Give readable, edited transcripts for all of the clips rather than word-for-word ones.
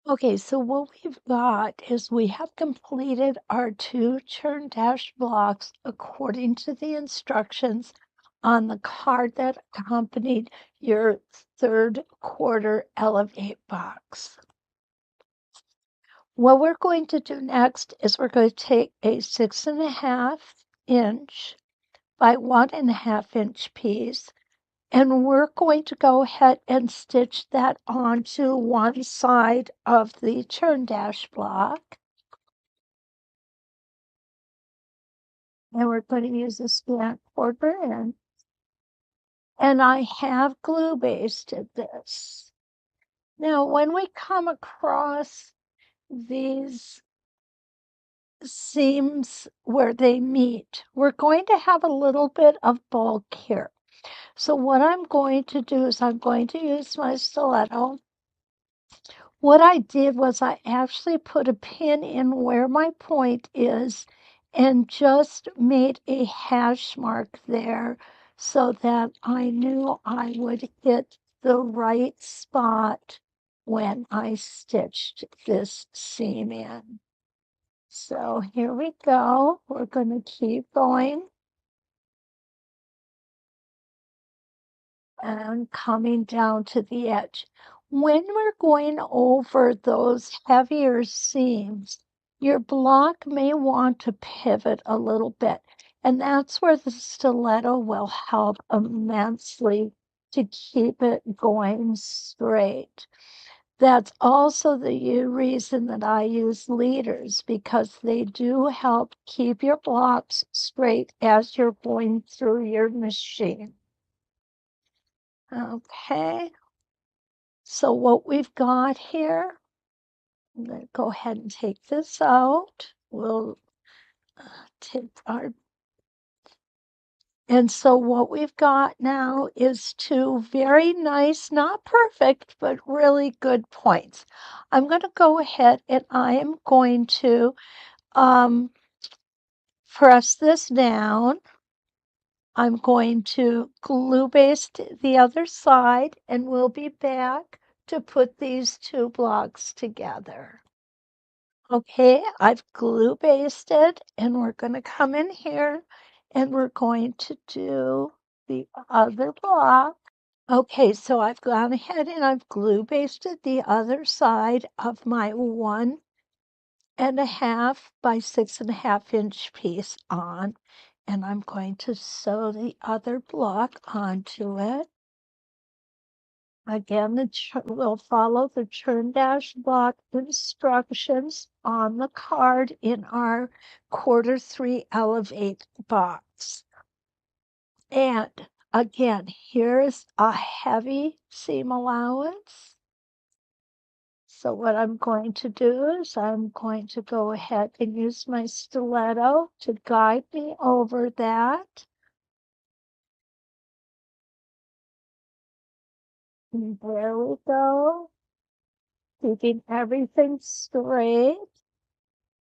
Okay, so what we've got is we have completed our 2 churn dash blocks according to the instructions on the card that accompanied your 3rd quarter Elevate box. What we're going to do next is we're going to take a 6.5-inch by 1.5-inch piece, and we're going to go ahead and stitch that onto one side of the churn dash block. And we're going to use a span 1/4 inch. And I have glue basted this. Now, when we come across these seams where they meet, we're going to have a little bit of bulk here. So what I'm going to do is I'm going to use my stiletto. What I did was I actually put a pin in where my point is and just made a hash mark there so that I knew I would hit the right spot when I stitched this seam in. So here we go. We're going to keep going and coming down to the edge. When we're going over those heavier seams, your block may want to pivot a little bit, and that's where the stiletto will help immensely to keep it going straight. That's also the reason that I use leaders, because they do help keep your blocks straight as you're going through your machine. Okay, so what we've got here, I'm going to go ahead and take this out. We'll take our, and so what we've got now is 2 very nice, not perfect, but really good points. I'm going to go ahead and I am going to press this down. I'm going to glue baste the other side, and we'll be back to put these 2 blocks together. Okay, I've glue basted, and we're going to come in here and we're going to do the other block. Okay, so I've gone ahead and I've glue basted the other side of my 1.5 by 6.5-inch piece on, and I'm going to sew the other block onto it. Again, we'll follow the churn dash block instructions on the card in our Q3 Elevate box. And again, here's a heavy seam allowance. So what I'm going to do is I'm going to go ahead and use my stiletto to guide me over that. And there we go. Keeping everything straight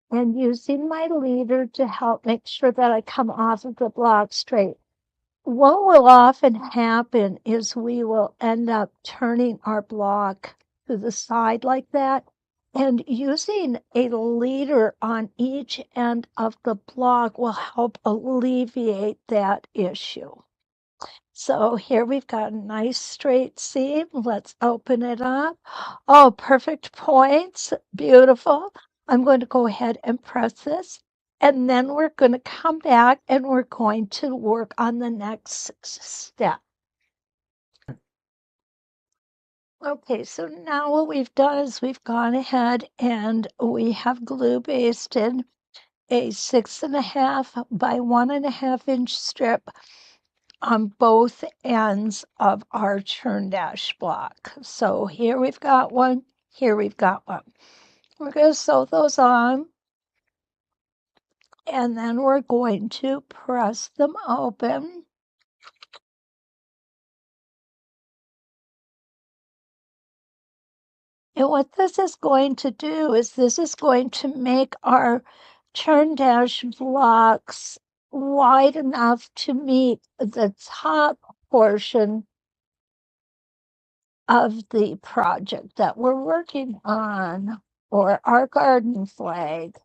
and using my leader to help make sure that I come off of the block straight. What will often happen is we will end up turning our block to the side like that, and using a leader on each end of the block will help alleviate that issue. So here we've got a nice straight seam. Let's open it up. Oh, perfect points. Beautiful. I'm going to go ahead and press this. And then we're going to come back and we're going to work on the next step. Okay, so now what we've done is we've gone ahead and we have glue basted a 6.5 by 1.5-inch strip on both ends of our churn dash block. So here we've got one, here we've got one. We're going to sew those on, and then we're going to press them open. And what this is going to do is this is going to make our churn dash blocks wide enough to meet the top portion of the project that we're working on, or our garden flag.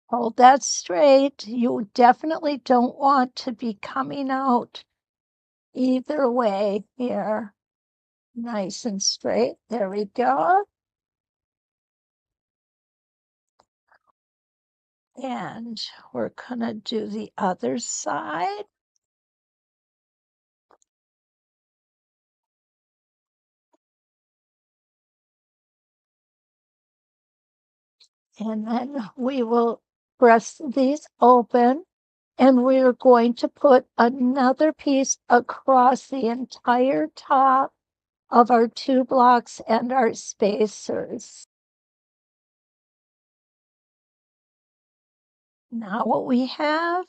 Hold that straight. You definitely don't want to be coming out either way here. Nice and straight. There we go. And we're going to do the other side. And then we will press these open, and we're going to put another piece across the entire top of our 2 blocks and our spacers. Now what we have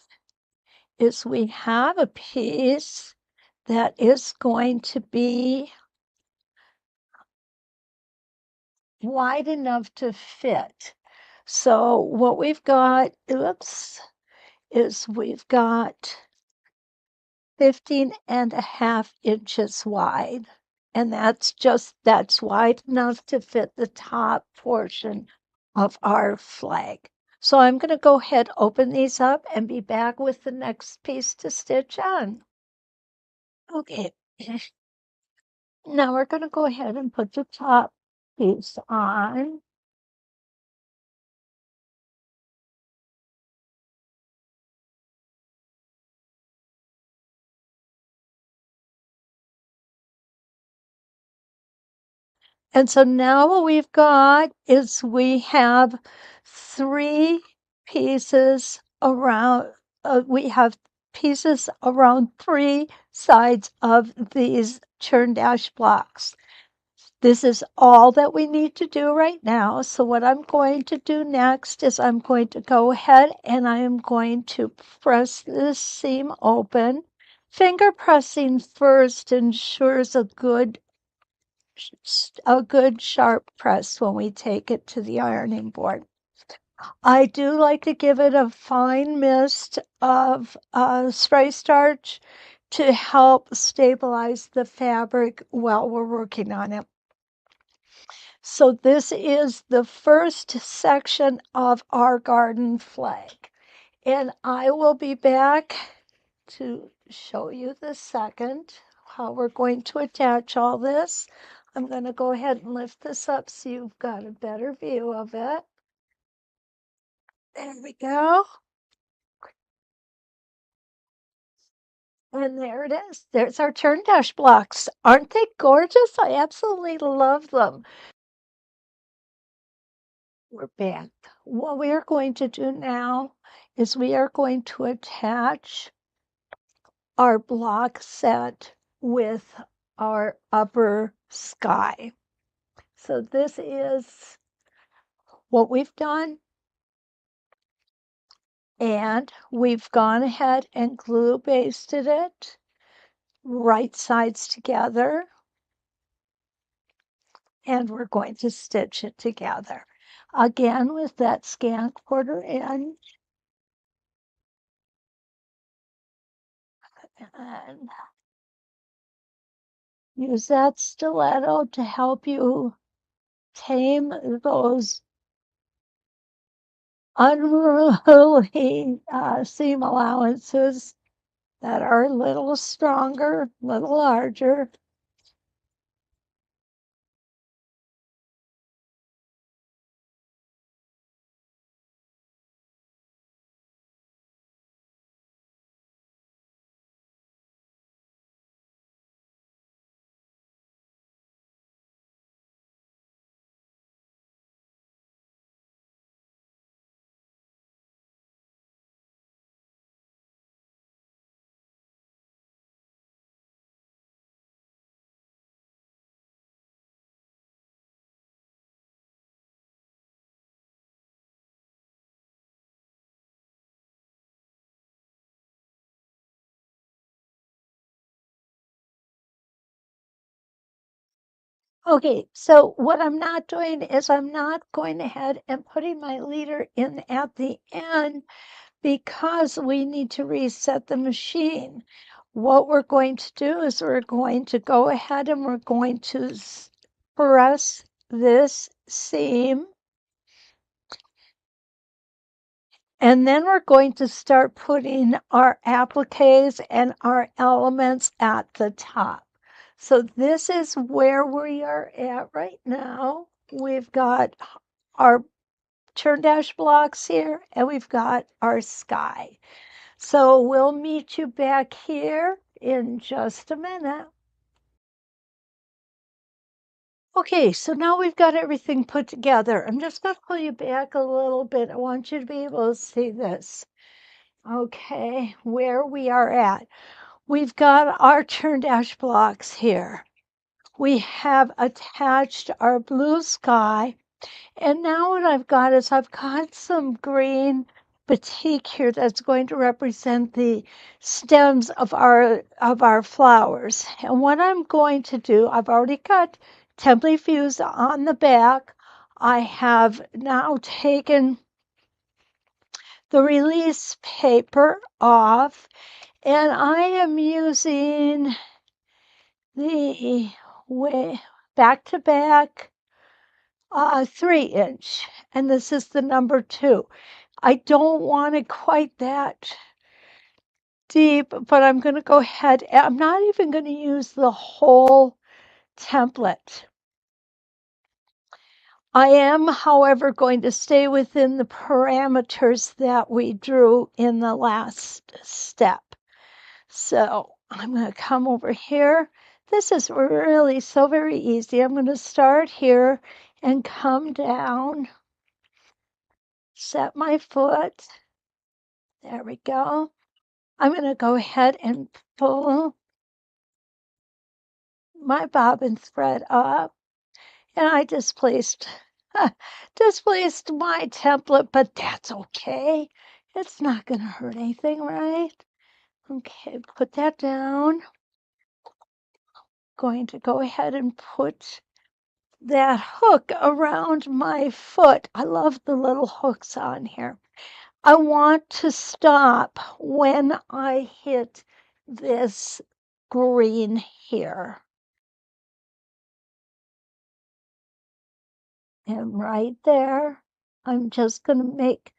is we have a piece that is going to be wide enough to fit. So what we've got, is we've got 15.5 inches wide. And that's wide enough to fit the top portion of our flag. So I'm going to go ahead, open these up, and be back with the next piece to stitch on. Okay. Now we're going to go ahead and put the top piece on. And so now what we've got is we have 3 pieces around, we have pieces around 3 sides of these churn dash blocks. This is all that we need to do right now. So what I'm going to do next is I'm going to go ahead and I am going to press this seam open. Finger pressing first ensures a good sharp press when we take it to the ironing board. I do like to give it a fine mist of spray starch to help stabilize the fabric while we're working on it. So this is the first section of our garden flag, and I will be back to show you the second, how we're going to attach all this. I'm going to go ahead and lift this up so you've got a better view of it. There we go. And there it is. There's our turn dash blocks. Aren't they gorgeous? I absolutely love them. We're back. What we are going to do now is we are going to attach our block set with our upper sky. So this is what we've done. And we've gone ahead and glue basted it, right sides together. And we're going to stitch it together. Again, with that scant 1/4 inch. And use that stiletto to help you tame those unruly seam allowances that are a little stronger, a little larger. Okay, so what I'm not doing is I'm not going ahead and putting my leader in at the end because we need to reset the machine. what we're going to do is we're going to go ahead and we're going to press this seam. And then we're going to start putting our appliques and our elements at the top. So this is where we are at right now. We've got our turn dash blocks here and we've got our sky. So we'll meet you back here in just a minute. Okay, so now we've got everything put together. I'm just going to pull you back a little bit. I want you to be able to see this. Okay, where we are at. We've got our turn dash blocks here. We have attached our blue sky. And now what I've got is I've got some green batik here that's going to represent the stems of our flowers. And what I'm going to do, I've already got template views on the back. I have now taken the release paper off, and I am using the back to back 3-inch, and this is the number 2. I don't want it quite that deep, but I'm going to go ahead. I'm not even going to use the whole template. I am, however, going to stay within the parameters that we drew in the last step. So I'm going to come over here. This is really so very easy. I'm going to start here and come down, set my foot. There we go. I'm going to go ahead and pull my bobbin thread up, and I displaced displaced my template, but that's okay. It's not going to hurt anything, right? Okay, put that down. Going to go ahead and put that hook around my foot. I love the little hooks on here. I want to stop when I hit this green here. And right there, I'm just going to make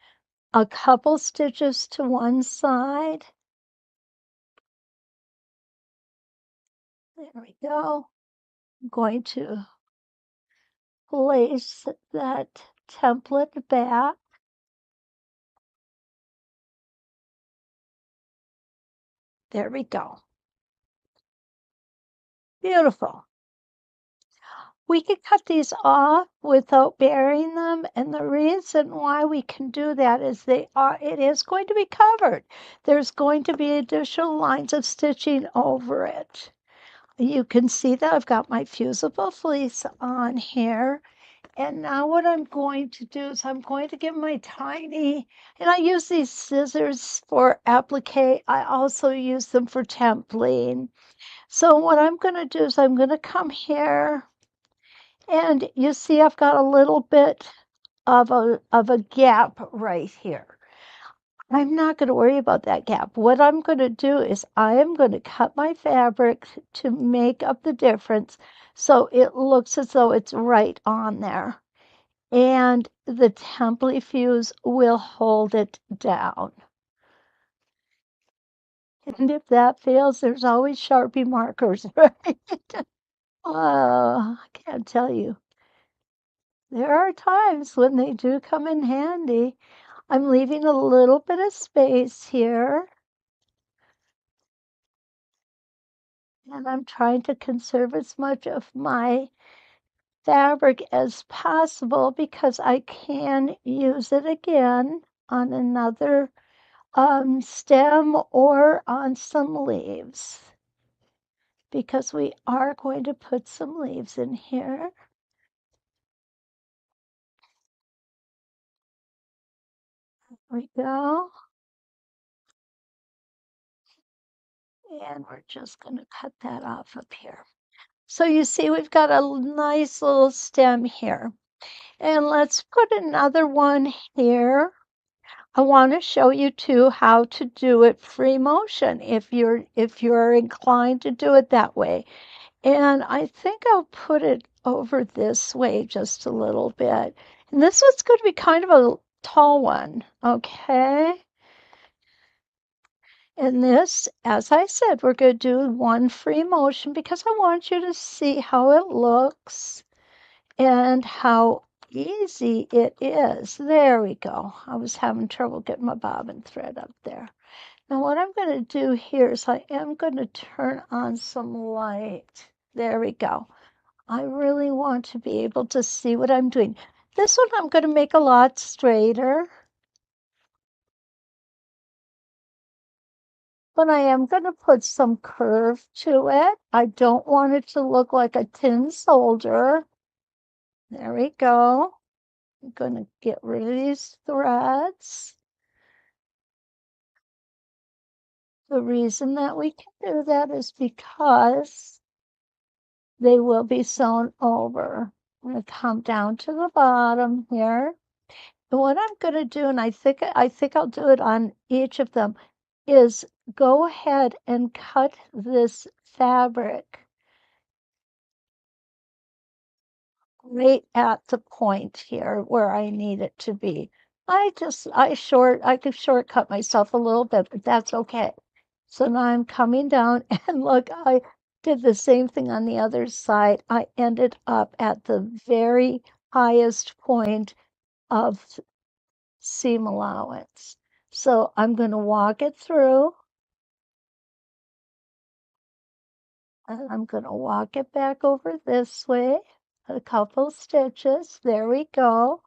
a couple stitches to one side. There we go. I'm going to place that template back. There we go. Beautiful. We can cut these off without burying them, and the reason why we can do that is it is going to be covered. There's going to be additional lines of stitching over it. You can see that I've got my fusible fleece on here. And now what I'm going to do is I'm going to get my tiny, and I use these scissors for applique. I also use them for templating. So what I'm going to do is I'm going to come here, and you see I've got a little bit of a gap right here. I'm not going to worry about that gap. What I'm going to do is I am going to cut my fabric to make up the difference so it looks as though it's right on there. And the template fuse will hold it down. And if that fails, there's always Sharpie markers, right? Oh, I can't tell you. There are times when they do come in handy. I'm leaving a little bit of space here. And I'm trying to conserve as much of my fabric as possible because I can use it again on another stem or on some leaves, because we are going to put some leaves in here. There we go. And we're just going to cut that off up here. So you see we've got a nice little stem here. And let's put another one here. I want to show you too how to do it free motion if you're inclined to do it that way. And I think I'll put it over this way just a little bit. And this one's going to be kind of a tall one, okay? And this, as I said, we're going to do one free motion because I want you to see how it looks and how easy it is. There we go. I was having trouble getting my bobbin thread up there. Now what I'm going to do here is I am going to turn on some light. There we go. I really want to be able to see what I'm doing. This one I'm going to make a lot straighter. But I am going to put some curve to it. I don't want it to look like a tin soldier. There we go. I'm going to get rid of these threads. The reason that we can do that is because they will be sewn over. I'm going to come down to the bottom here. And what I'm going to do, and I think I'll do it on each of them, is go ahead and cut this fabric right at the point here where I need it to be. I could shortcut myself a little bit, but that's okay. So now I'm coming down and look, I did the same thing on the other side. I ended up at the very highest point of seam allowance. So I'm going to walk it through. And I'm going to walk it back over this way, a couple stitches. There we go.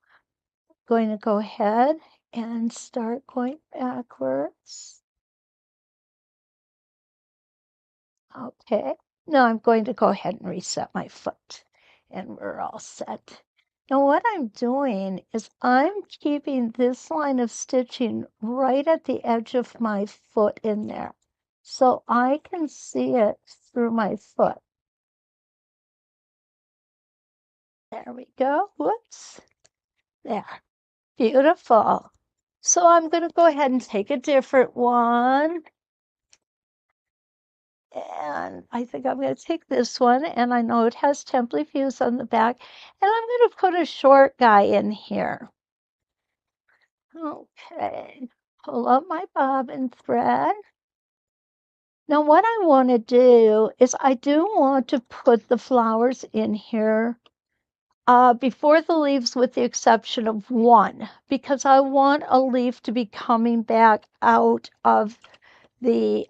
Going to go ahead and start going backwards. Okay. Now I'm going to go ahead and reset my foot and we're all set. Now what I'm doing is I'm keeping this line of stitching right at the edge of my foot in there so I can see it through my foot. There we go. Whoops. There. Beautiful. So I'm going to go ahead and take a different one. And I think I'm going to take this one, and I know it has template views on the back, and I'm going to put a short guy in here. Okay, pull up my bobbin thread. Now what I want to do is I do want to put the flowers in here before the leaves with the exception of one, because I want a leaf to be coming back out of the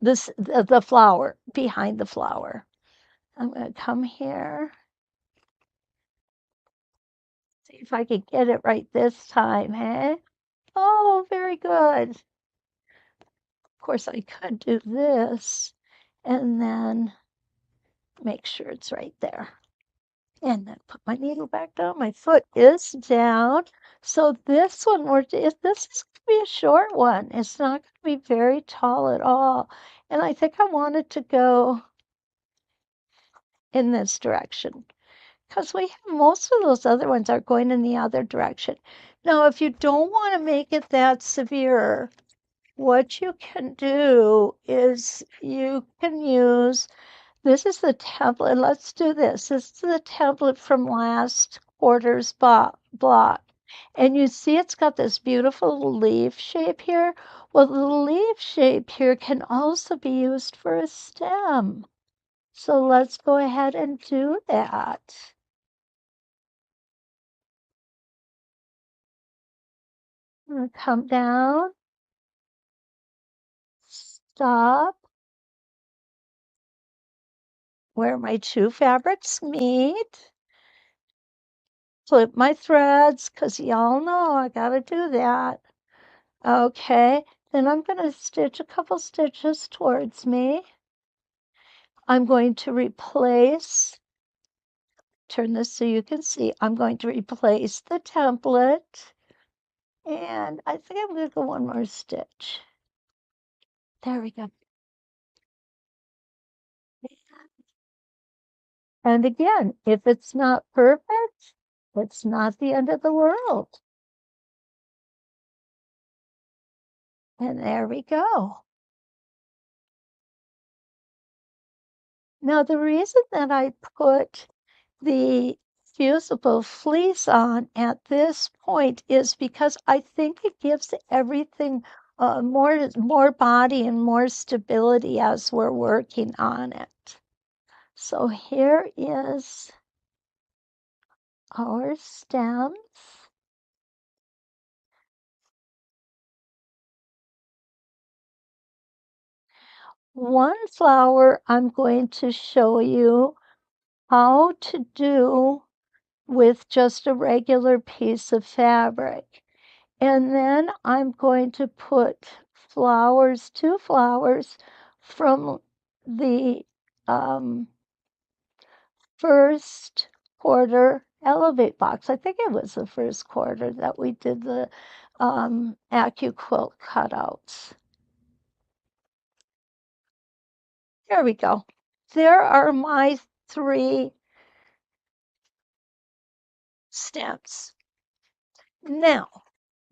the flower, behind the flower. I'm going to come here. See if I can get it right this time, hey? Oh, very good. Of course, I could do this and then make sure it's right there. And then put my needle back down. My foot is down. So this one, this is going to be a short one. It's not going to be very tall at all. And I think I want it to go in this direction, because we have most of those other ones are going in the other direction. Now, if you don't want to make it that severe, what you can do is you can use, this is the template. Let's do this. This is the template from last quarter's block. And you see it's got this beautiful leaf shape here. Well, the leaf shape here can also be used for a stem. So let's go ahead and do that. I'm going to come down, stop where my two fabrics meet, flip my threads, because y'all know I got to do that. Okay, then I'm going to stitch a couple stitches towards me. I'm going to replace, turn this so you can see, I'm going to replace the template, and I think I'm going to go one more stitch. There we go. And again, if it's not perfect, it's not the end of the world. And there we go. Now, the reason that I put the fusible fleece on at this point is because I think it gives everything more body and more stability as we're working on it. So here is our stems. One flower I'm going to show you how to do with just a regular piece of fabric. And then I'm going to put flowers, 2 flowers from the first quarter Elevate box. I think it was the first quarter that we did the AccuQuilt cutouts. There we go. There are my 3 stems. Now,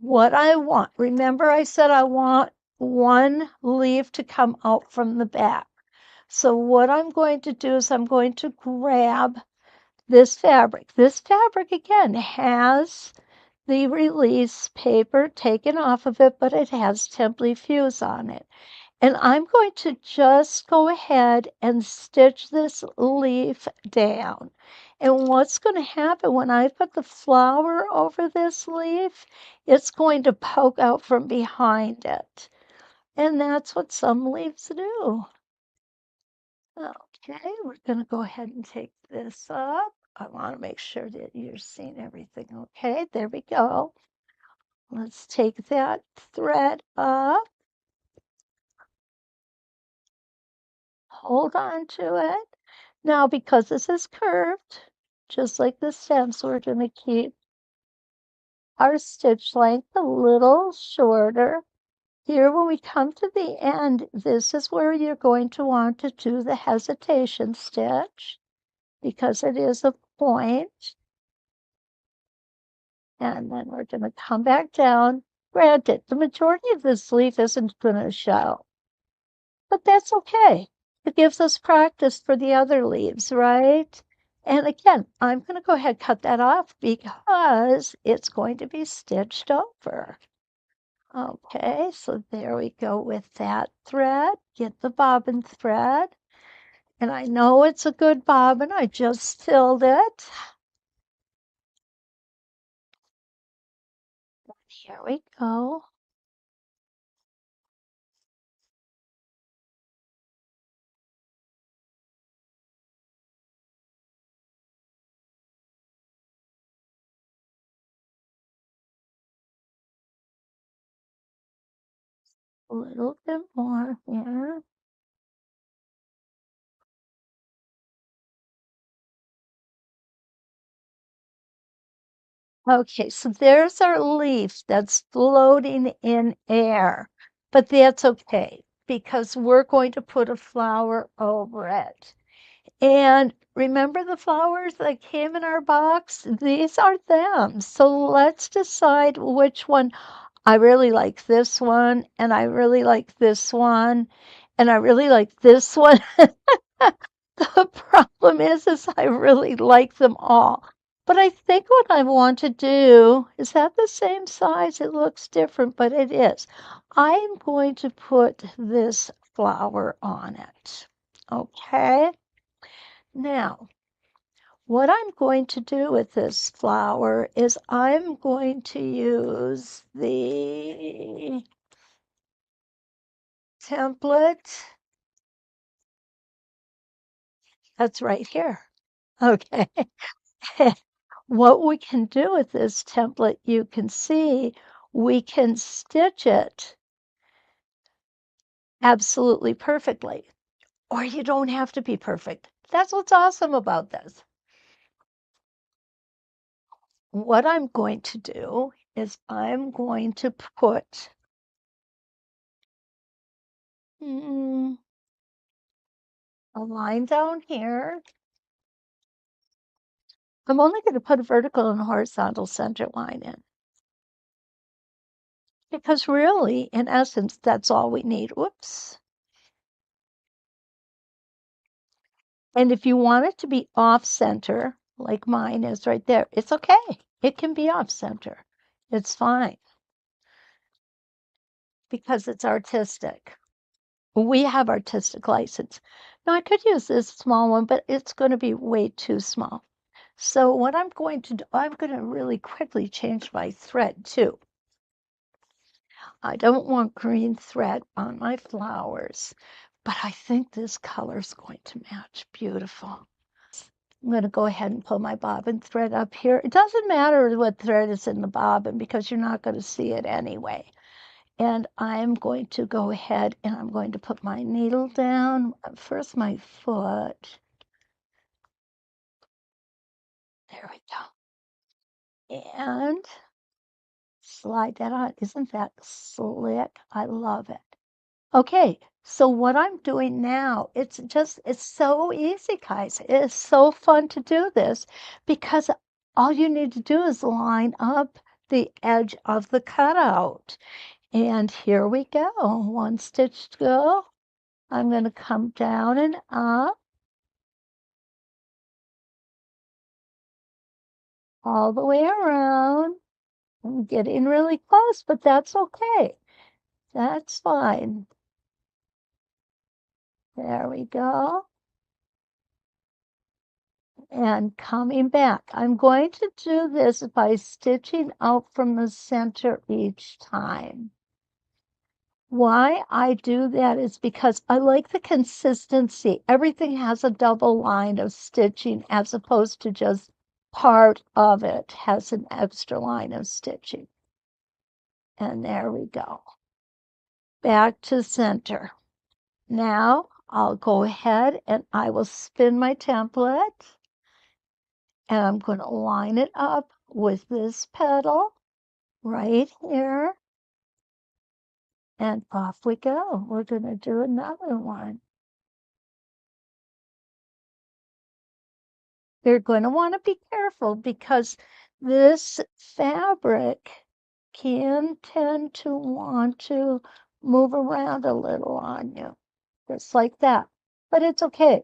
what I want, remember I said I want 1 leaf to come out from the back. So what I'm going to do is I'm going to grab this fabric. This fabric, again, has the release paper taken off of it, but it has Temply Fuse on it. And I'm going to just go ahead and stitch this leaf down. And what's going to happen when I put the flower over this leaf, it's going to poke out from behind it. And that's what some leaves do. Okay, we're going to go ahead and take this up. I want to make sure that you're seeing everything. Okay, there we go. Let's take that thread up. Hold on to it. Now, because this is curved, just like the stems, we're going to keep our stitch length a little shorter. Here, when we come to the end, this is where you're going to want to do the hesitation stitch because it is a point. And then we're going to come back down. Granted, the majority of this leaf isn't going to show, but that's okay. It gives us practice for the other leaves, right? And again, I'm going to go ahead and cut that off because it's going to be stitched over. Okay, so there we go with that thread. Get the bobbin thread. And I know it's a good bobbin. I just filled it. Here we go. A little bit more here. Okay, so there's our leaf that's floating in air, but that's okay because we're going to put a flower over it. And remember the flowers that came in our box? These are them. So let's decide which one. I really like this one, and I really like this one, and I really like this one. The problem is I really like them all. But I think what I want to do is that the same size. It looks different, but it is. I'm going to put this flower on it. Okay. Now, what I'm going to do with this flower is I'm going to use the template that's right here. Okay. What we can do with this template, you can see we can stitch it absolutely perfectly, or you don't have to be perfect. That's what's awesome about this. What I'm going to do is I'm going to put a line down here. I'm only going to put a vertical and horizontal center line in. because really, in essence, that's all we need. Whoops. And if you want it to be off center, like mine is right there, it's okay. It can be off center. It's fine because it's artistic. We have artistic license. Now, I could use this small one, but it's going to be way too small. So what I'm going to do, I'm going to really quickly change my thread too. I don't want green thread on my flowers, but I think this color is going to match beautiful. I'm going to go ahead and pull my bobbin thread up here. It doesn't matter what thread is in the bobbin because you're not going to see it anyway. And I'm going to go ahead and I'm going to put my needle down. First, my foot. There we go. And slide that on. Isn't that slick? I love it. Okay, so what I'm doing now, it's so easy, guys. It's so fun to do this because all you need to do is line up the edge of the cutout. And here we go. One stitch to go. I'm going to come down and up all the way around. I'm getting really close, but that's okay. That's fine. There we go. And coming back. I'm going to do this by stitching out from the center each time. Why I do that is because I like the consistency. Everything has a double line of stitching as opposed to just part of it has an extra line of stitching. And there we go. Back to center. Now I'll go ahead and I will spin my template. And I'm going to line it up with this petal right here. And off we go. We're going to do another one. You're going to want to be careful because this fabric can tend to want to move around a little on you, just like that. But it's okay.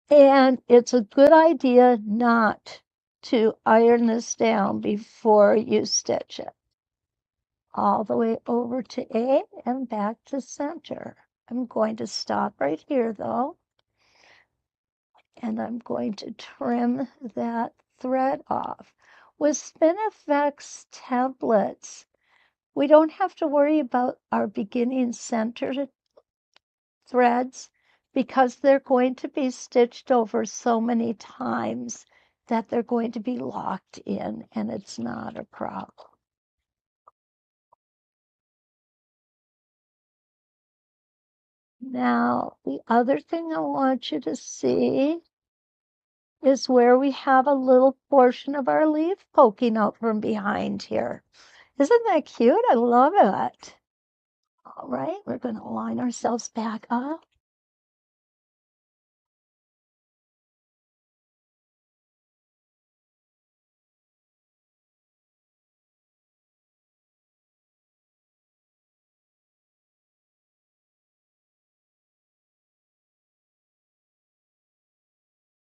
And it's a good idea not to iron this down before you stitch it. All the way over to A and back to center. I'm going to stop right here though, and I'm going to trim that thread off. With Spin-e-Fex templates, we don't have to worry about our beginning center threads because they're going to be stitched over so many times that they're going to be locked in and it's not a problem. Now, the other thing I want you to see is where we have a little portion of our leaf poking out from behind here. Isn't that cute? I love it. All right, we're going to line ourselves back up.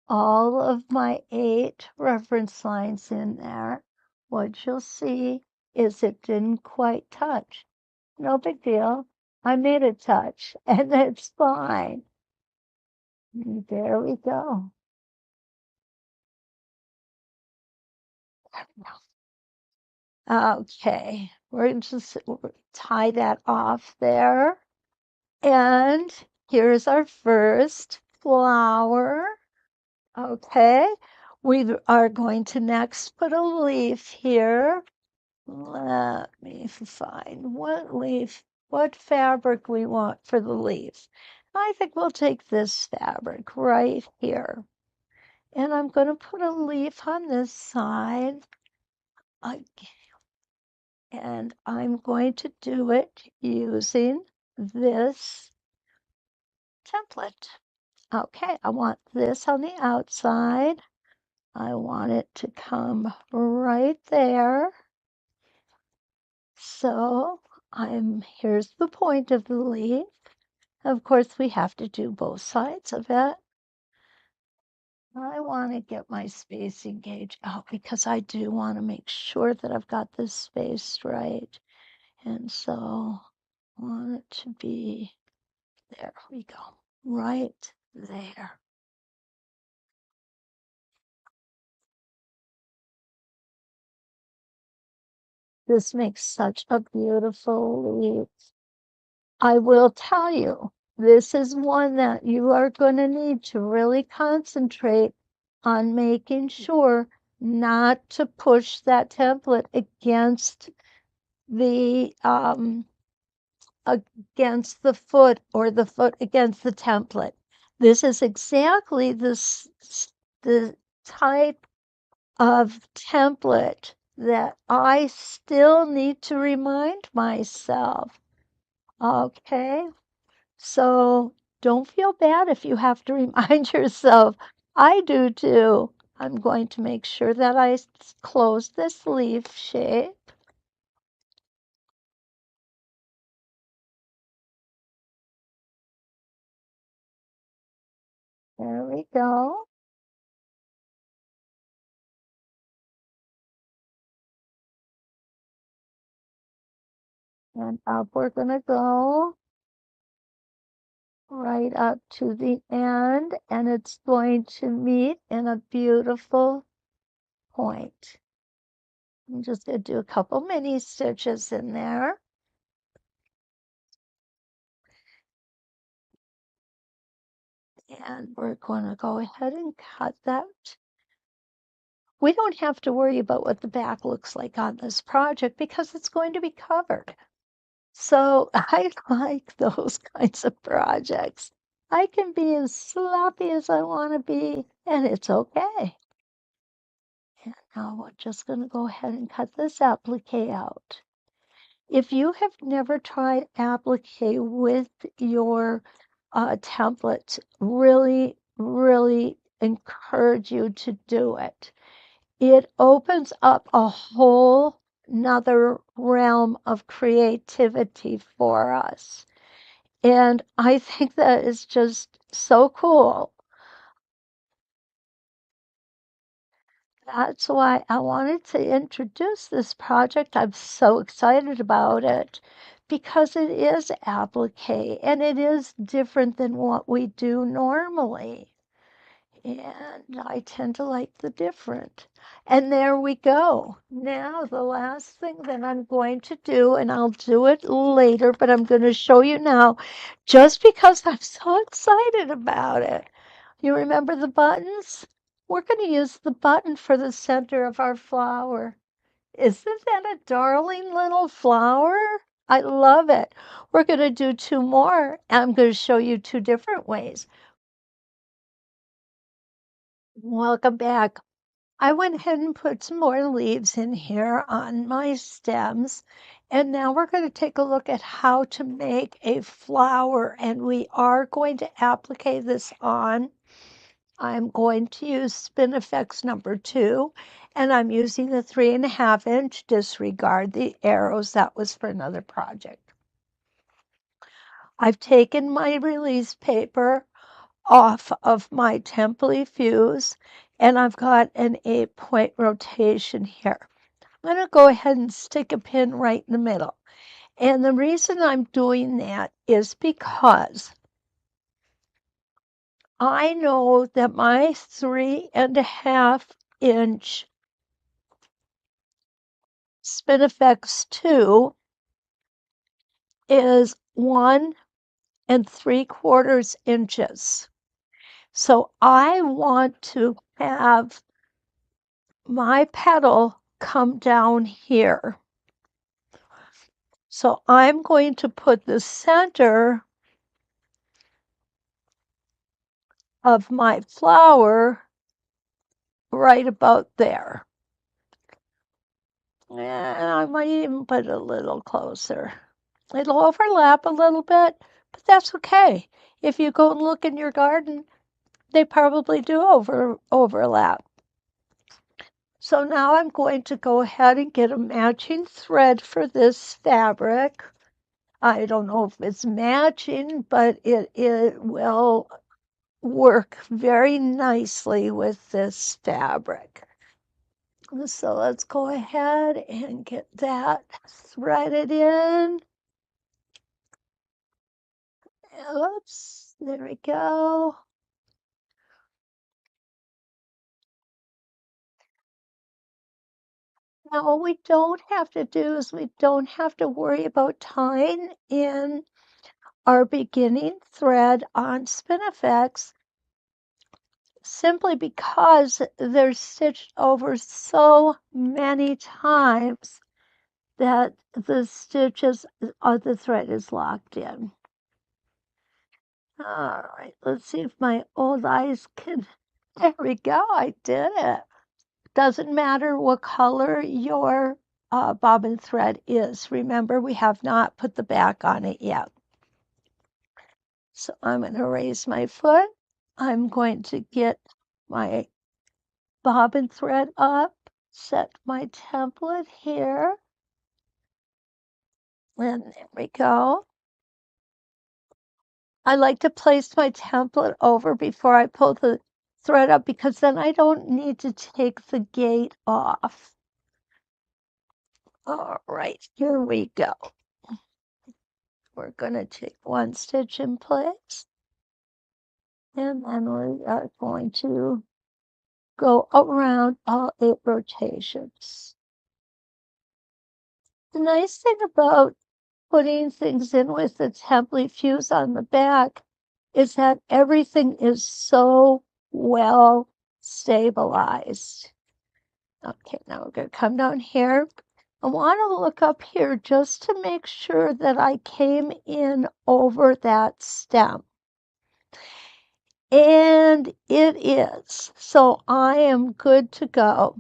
All of my 8 reference lines in there. What you'll see is it didn't quite touch. No big deal. I made it touch, and it's fine. And there we go. Okay, we're just tie that off there. And here's our first flower. Okay, we are going to next put a leaf here. Let me find what leaf, what fabric we want for the leaf. I think we'll take this fabric right here. And I'm going to put a leaf on this side. And I'm going to do it using this template. Okay, I want this on the outside. I want it to come right there. So Here's the point of the leaf. Of course, we have to do both sides of it. I want to get my spacing gauge out because I do want to make sure that I've got this spaced right. And so I want it to be, there we go, right there. This makes such a beautiful leaf. I will tell you, this is one that you are going to need to really concentrate on making sure not to push that template the against the foot or the foot against the template. This is exactly the type of template that I still need to remind myself. Okay, so don't feel bad if you have to remind yourself. I do too. I'm going to make sure that I close this leaf shape. There we go. And up we're going to go right up to the end, and it's going to meet in a beautiful point. I'm just going to do a couple mini stitches in there. And we're going to go ahead and cut that. We don't have to worry about what the back looks like on this project because it's going to be covered. So I like those kinds of projects. I can be as sloppy as I want to be, and it's okay. And now we're just going to go ahead and cut this applique out. If you have never tried applique with your templates, really, really encourage you to do it. It opens up a whole another realm of creativity for us. And I think that is just so cool. That's why I wanted to introduce this project. I'm so excited about it because it is applique and it is different than what we do normally. And I tend to like the different. And there we go. Now, the last thing that I'm going to do, and I'll do it later, but I'm going to show you now just because I'm so excited about it. You remember the buttons? We're going to use the button for the center of our flower. Isn't that a darling little flower? I love it. We're going to do two more. I'm going to show you two different ways. Welcome back. I went ahead and put some more leaves in here on my stems. And now we're going to take a look at how to make a flower. And we are going to applique this on. I'm going to use Spin-e-Fex number 2. And I'm using the 3.5 inch. Disregard the arrows. That was for another project. I've taken my release paper off of my template fuse, and I've got an 8-point rotation here. I'm going to go ahead and stick a pin right in the middle. And the reason I'm doing that is because I know that my 3.5 inch Spin-e-Fex 2 is 1 3/4 inches. So I want to have my petal come down here. So I'm going to put the center of my flower right about there. And I might even put it a little closer. It'll overlap a little bit, but that's okay. If you go and look in your garden, they probably do overlap. So now I'm going to go ahead and get a matching thread for this fabric. I don't know if it's matching, but it will work very nicely with this fabric. So let's go ahead and get that threaded in. Oops, there we go. Now, what we don't have to do is we don't have to worry about tying in our beginning thread on Spin-e-Fex simply because they're stitched over so many times that the stitches the thread is locked in. All right, let's see if my old eyes can. There we go, I did it. Doesn't matter what color your bobbin thread is. Remember, we have not put the back on it yet. So I'm going to raise my foot. I'm going to get my bobbin thread up, set my template here, and there we go. I like to place my template over before I pull the thread up because then I don't need to take the gate off. All right, here we go. We're going to take one stitch in place, and then we are going to go around all 8 rotations. The nice thing about putting things in with the template fuse on the back is that everything is so well stabilized. Okay, now we're going to come down here. I want to look up here just to make sure that I came in over that stem. And it is. So I am good to go.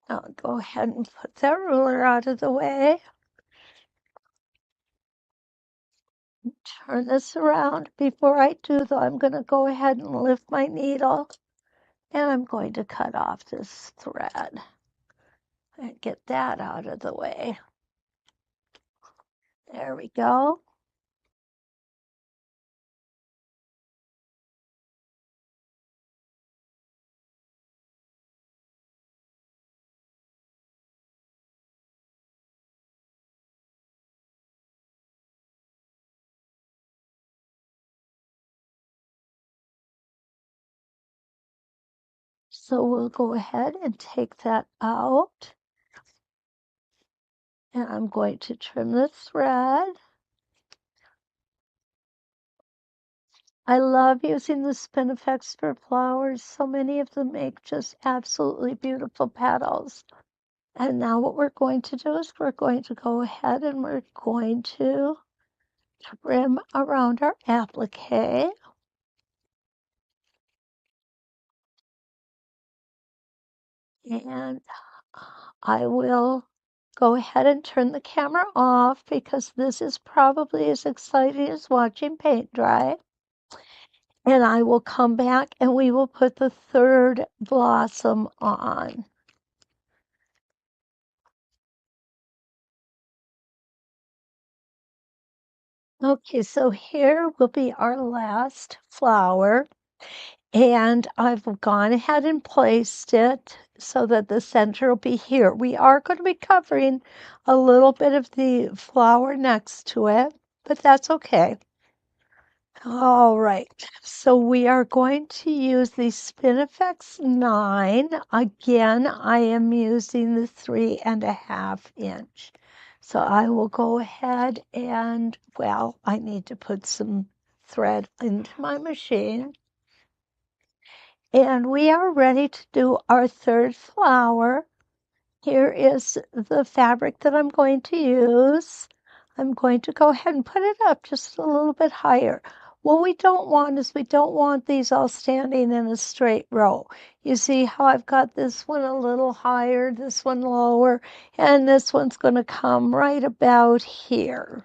I'll go ahead and put that ruler out of the way. Turn this around. Before I do, though, I'm going to go ahead and lift my needle. And I'm going to cut off this thread and get that out of the way. There we go. So we'll go ahead and take that out. And I'm going to trim the thread. I love using the Spin-e-Fex for flowers. So many of them make just absolutely beautiful petals. And now what we're going to do is we're going to go ahead and we're going to trim around our applique. And I will go ahead and turn the camera off because this is probably as exciting as watching paint dry. And I will come back and we will put the third blossom on. Okay, so here will be our last flower. And I've gone ahead and placed it so that the center will be here. We are going to be covering a little bit of the flower next to it, but that's okay. All right, so we are going to use the Spin-e-Fex 9. Again, I am using the 3.5 inch. So I will go ahead and, well, I need to put some thread into my machine. And we are ready to do our third flower. Here is the fabric that I'm going to use. I'm going to go ahead and put it up just a little bit higher. What we don't want is we don't want these all standing in a straight row. You see how I've got this one a little higher, this one lower, and this one's going to come right about here.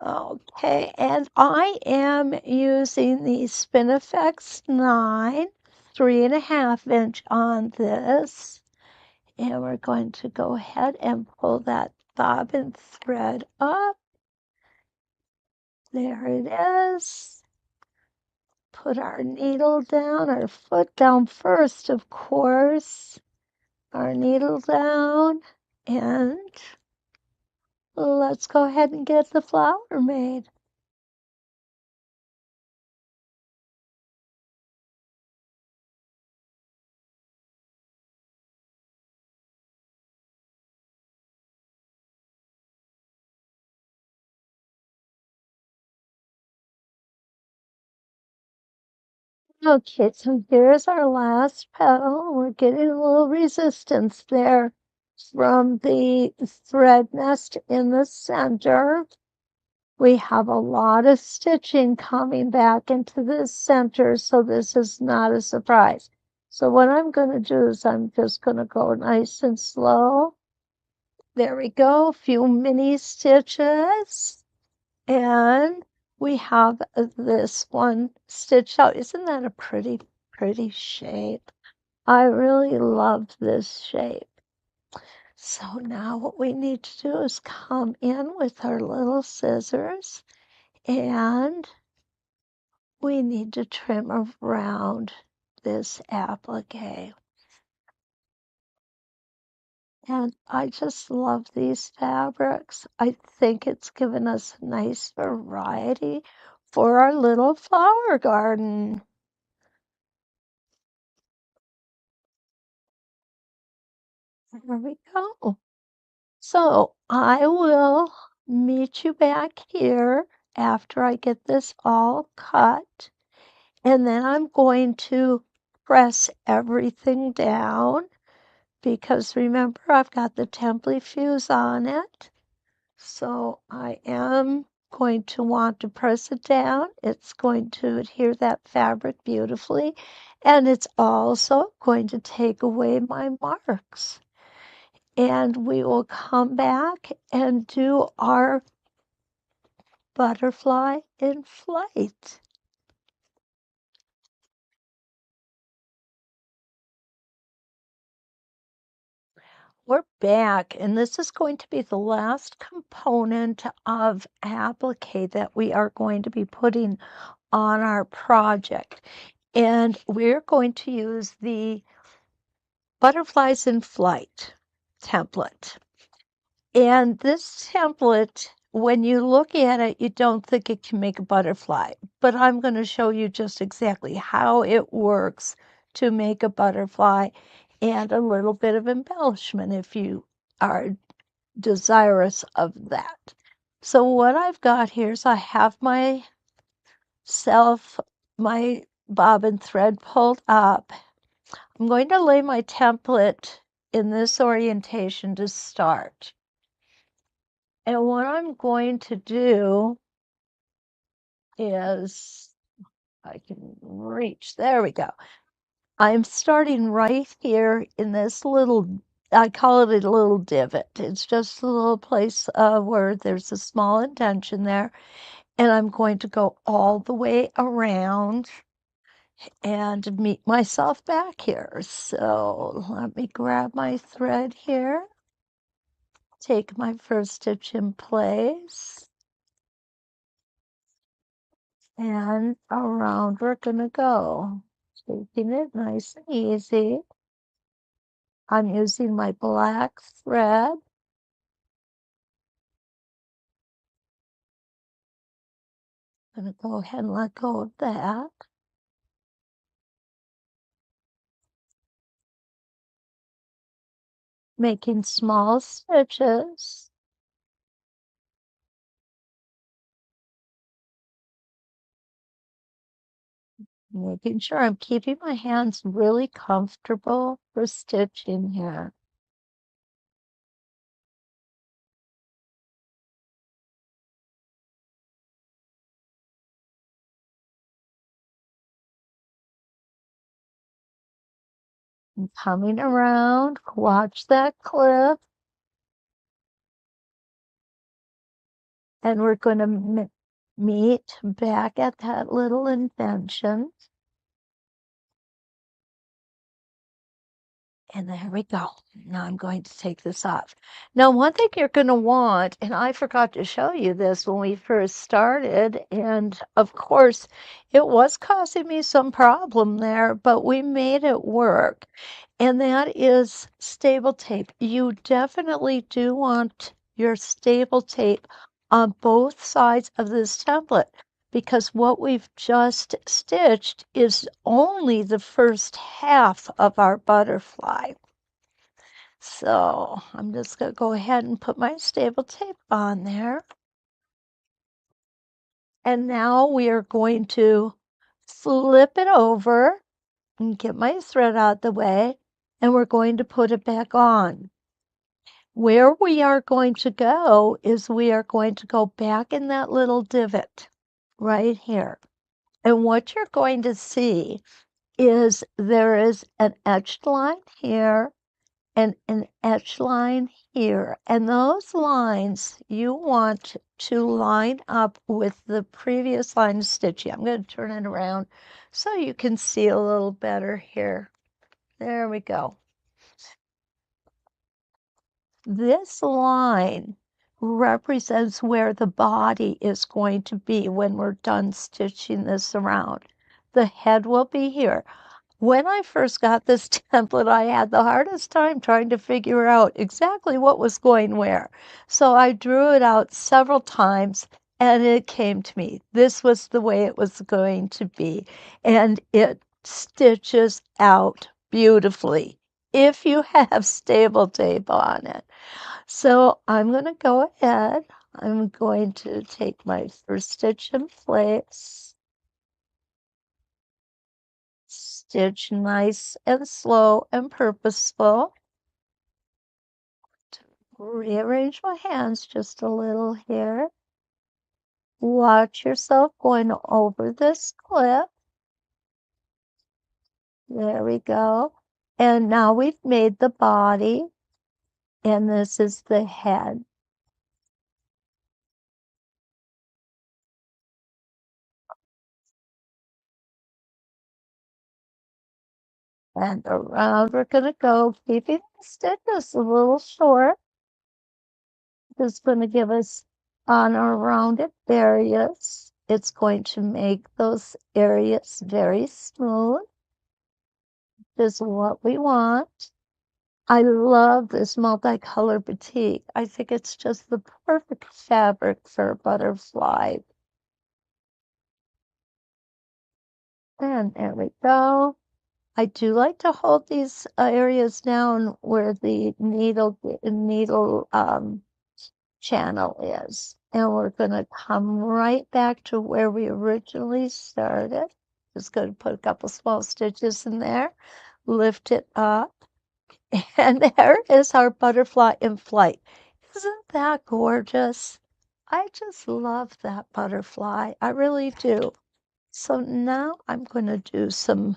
Okay, and I am using the Spin-e-Fex 9, 3.5 inch on this. And we're going to go ahead and pull that bobbin thread up. There it is. Put our needle down, our foot down first, of course. Our needle down, and let's go ahead and get the flower made. Okay, so here's our last petal. We're getting a little resistance there from the thread nest in the center. We have a lot of stitching coming back into the center, so this is not a surprise. So what I'm going to do is I'm just going to go nice and slow. There we go, a few mini stitches. And we have this one stitched out. Isn't that a pretty, pretty shape? I really love this shape. So now what we need to do is come in with our little scissors and we need to trim around this applique. And I just love these fabrics. I think it's given us a nice variety for our little flower garden. There we go. So I will meet you back here after I get this all cut. And then I'm going to press everything down because remember I've got the template fuse on it. So I am going to want to press it down. It's going to adhere that fabric beautifully. And it's also going to take away my marks. And we will come back and do our butterfly in flight. We're back, and this is going to be the last component of applique that we are going to be putting on our project. And we're going to use the Butterflies in Flight template. And this template, when you look at it, you don't think it can make a butterfly, but I'm going to show you just exactly how it works to make a butterfly and a little bit of embellishment if you are desirous of that. So what I've got here is I have my bobbin thread pulled up. I'm going to lay my template in this orientation to start. And what I'm going to do is, I can reach, there we go. I'm starting right here in this little, I call it a little divot. It's just a little place where there's a small indentation there. And I'm going to go all the way around and meet myself back here. So let me grab my thread here, take my first stitch in place. And around we're gonna go, taking it nice and easy. I'm using my black thread. I'm gonna go ahead and let go of that. Making small stitches. Making sure I'm keeping my hands really comfortable for stitching here. And coming around, watch that clip. And we're going to meet back at that little indentation. And there we go. Now I'm going to take this off. Now, one thing you're going to want, and I forgot to show you this when we first started, and of course, it was causing me some problem there, but we made it work. And that is stable tape. You definitely do want your stable tape on both sides of this template because what we've just stitched is only the first half of our butterfly. So I'm just going to go ahead and put my stable tape on there. And now we are going to flip it over and get my thread out the way, and we're going to put it back on. Where we are going to go is we are going to go back in that little divot right here. And what you're going to see is there is an etched line here and an etched line here. And those lines you want to line up with the previous line of stitching. I'm going to turn it around so you can see a little better here. There we go. This line represents where the body is going to be when we're done stitching this around. The head will be here. When I first got this template, I had the hardest time trying to figure out exactly what was going where. So I drew it out several times and it came to me. This was the way it was going to be. And it stitches out beautifully if you have stable tape on it. So I'm going to go ahead. I'm going to take my first stitch in place. Stitch nice and slow and purposeful. Rearrange my hands just a little here. Watch yourself going over this clip. There we go. And now we've made the body, and this is the head. And around we're going to go, keeping the stitches a little short. This is going to give us on our rounded areas. It's going to make those areas very smooth. This is what we want. I love this multicolor batik. I think it's just the perfect fabric for a butterfly. And there we go. I do like to hold these areas down where the needle channel is. And we're going to come right back to where we originally started. Just going to put a couple small stitches in there, lift it up, and there is our butterfly in flight. Isn't that gorgeous? I just love that butterfly. I really do. So now I'm going to do some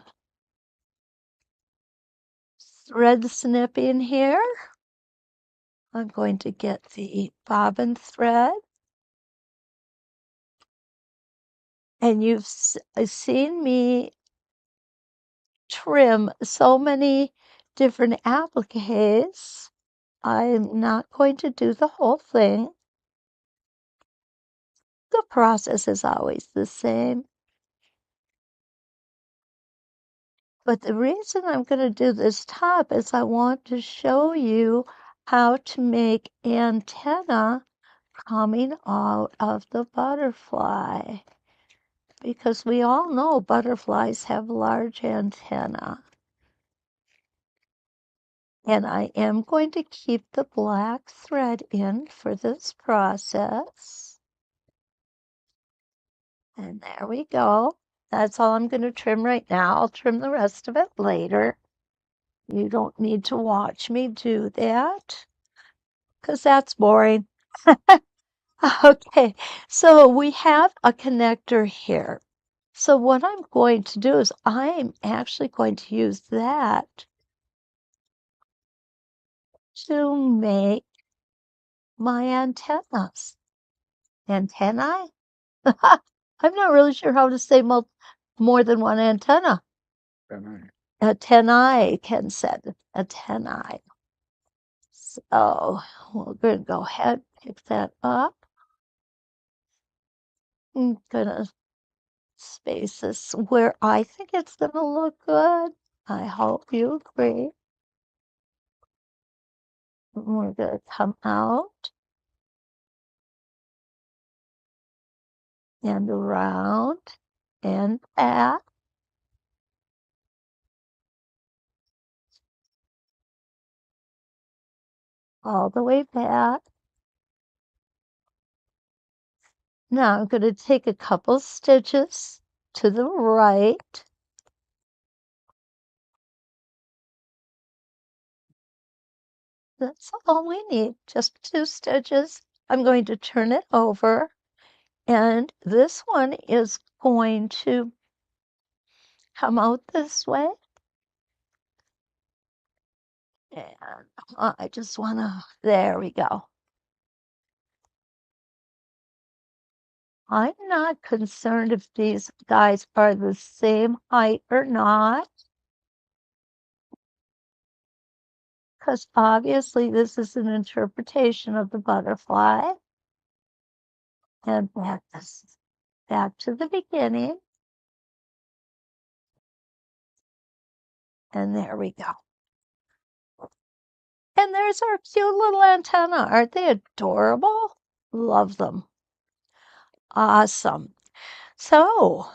thread snipping here. I'm going to get the bobbin thread. And you've seen me trim so many different appliques. I'm not going to do the whole thing. The process is always the same. But the reason I'm going to do this top is I want to show you how to make antenna coming out of the butterfly. Because we all know butterflies have large antennae. And I am going to keep the black thread in for this process. And there we go. That's all I'm going to trim right now. I'll trim the rest of it later. You don't need to watch me do that because that's boring. Okay, so we have a connector here. So what I'm going to do is I'm actually going to use that to make my antennas. Antennae? I'm not really sure how to say more than one antenna. antennae, Ken said, antennae. So we're going to go ahead, pick that up. I'm going to space this where I think it's going to look good. I hope you agree. We're going to come out and around and back. All the way back. Now I'm going to take a couple stitches to the right. That's all we need, just 2 stitches. I'm going to turn it over, and this one is going to come out this way. And I just want to, there we go. I'm not concerned if these guys are the same height or not, because obviously this is an interpretation of the butterfly. And back to the beginning. And there we go. And there's our cute little antenna. Aren't they adorable? Love them. Awesome. So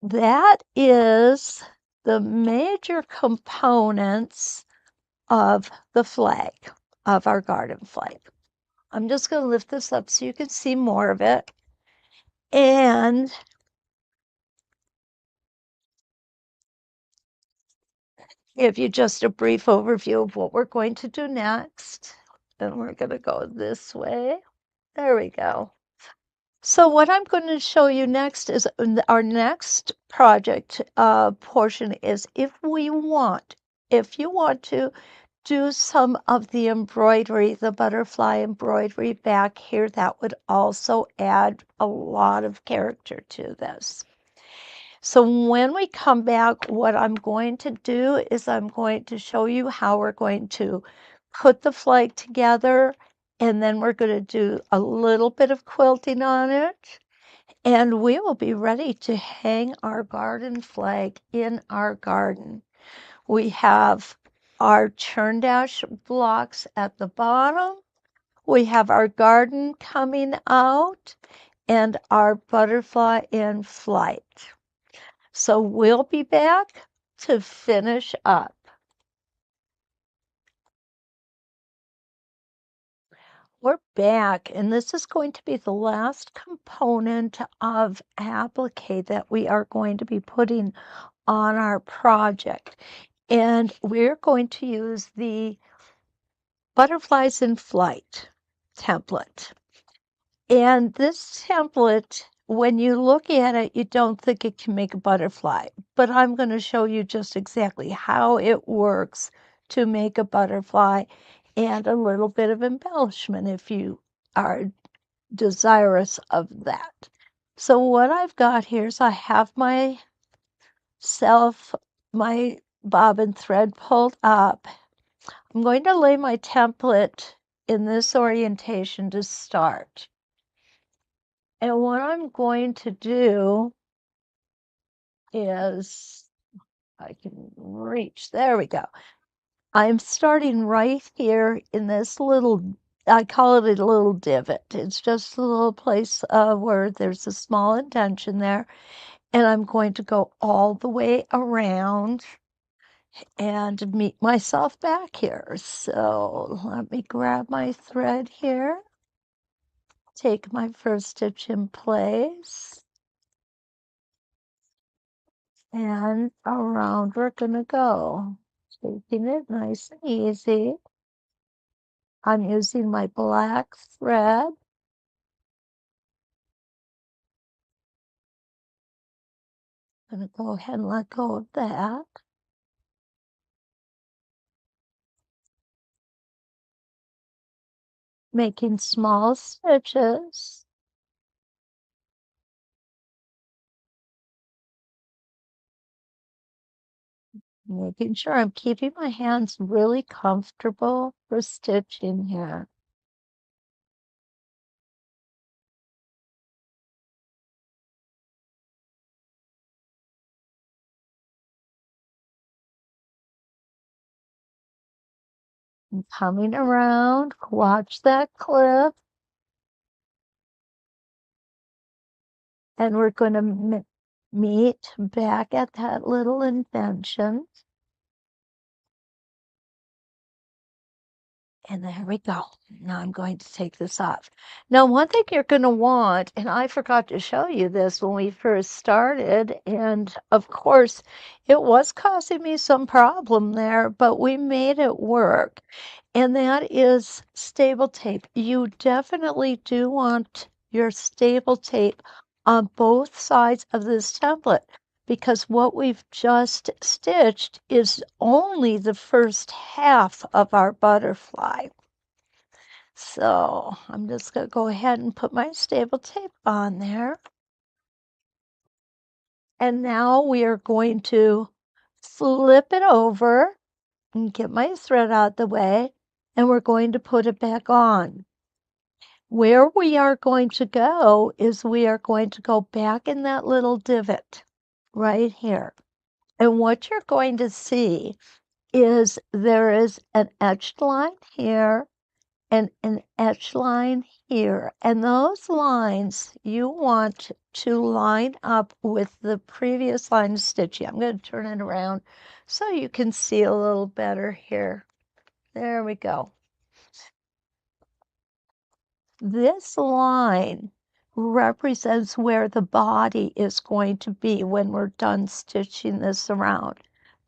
that is the major components of the flag, of our garden flag. I'm just going to lift this up so you can see more of it. And give you just a brief overview of what we're going to do next. And we're going to go this way. There we go. So what I'm going to show you next is our next project portion is if you want to do some of the embroidery, the butterfly embroidery back here, that would also add a lot of character to this. So when we come back, what I'm going to do is I'm going to show you how we're going to put the flag together, and then we're going to do a little bit of quilting on it, and we will be ready to hang our garden flag in our garden. We have our churn dash blocks at the bottom. We have our garden coming out and our butterfly in flight. So we'll be back to finish up. We're back, and this is going to be the last component of applique that we are going to be putting on our project. And we're going to use the Butterflies in Flight template. And this template, when you look at it, you don't think it can make a butterfly, but I'm going to show you just exactly how it works to make a butterfly and a little bit of embellishment if you are desirous of that. So what I've got here is I have my bobbin thread pulled up. I'm going to lay my template in this orientation to start. And what I'm going to do is, I can reach, there we go. I'm starting right here in this little, I call it a little divot. It's just a little place where there's a small indentation there. And I'm going to go all the way around and meet myself back here. So let me grab my thread here, take my first stitch in place, and around we're gonna go, taking it nice and easy. I'm using my black thread. I'm gonna go ahead and let go of that. Making small stitches. Making sure I'm keeping my hands really comfortable for stitching here. And coming around, watch that clip, and we're going to meet back at that little invention. And there we go. Now I'm going to take this off. Now, one thing you're going to want, and I forgot to show you this when we first started, and of course, it was causing me some problem there, but we made it work. And that is stable tape. You definitely do want your stable tape on both sides of this template because what we've just stitched is only the first half of our butterfly. So I'm just going to go ahead and put my stable tape on there. And now we are going to flip it over and get my thread out the way, and we're going to put it back on. Where we are going to go is we are going to go back in that little divot right here. And what you're going to see is there is an etched line here and an etched line here. And those lines you want to line up with the previous line of stitching. I'm going to turn it around so you can see a little better here. There we go. This line represents where the body is going to be when we're done stitching this around.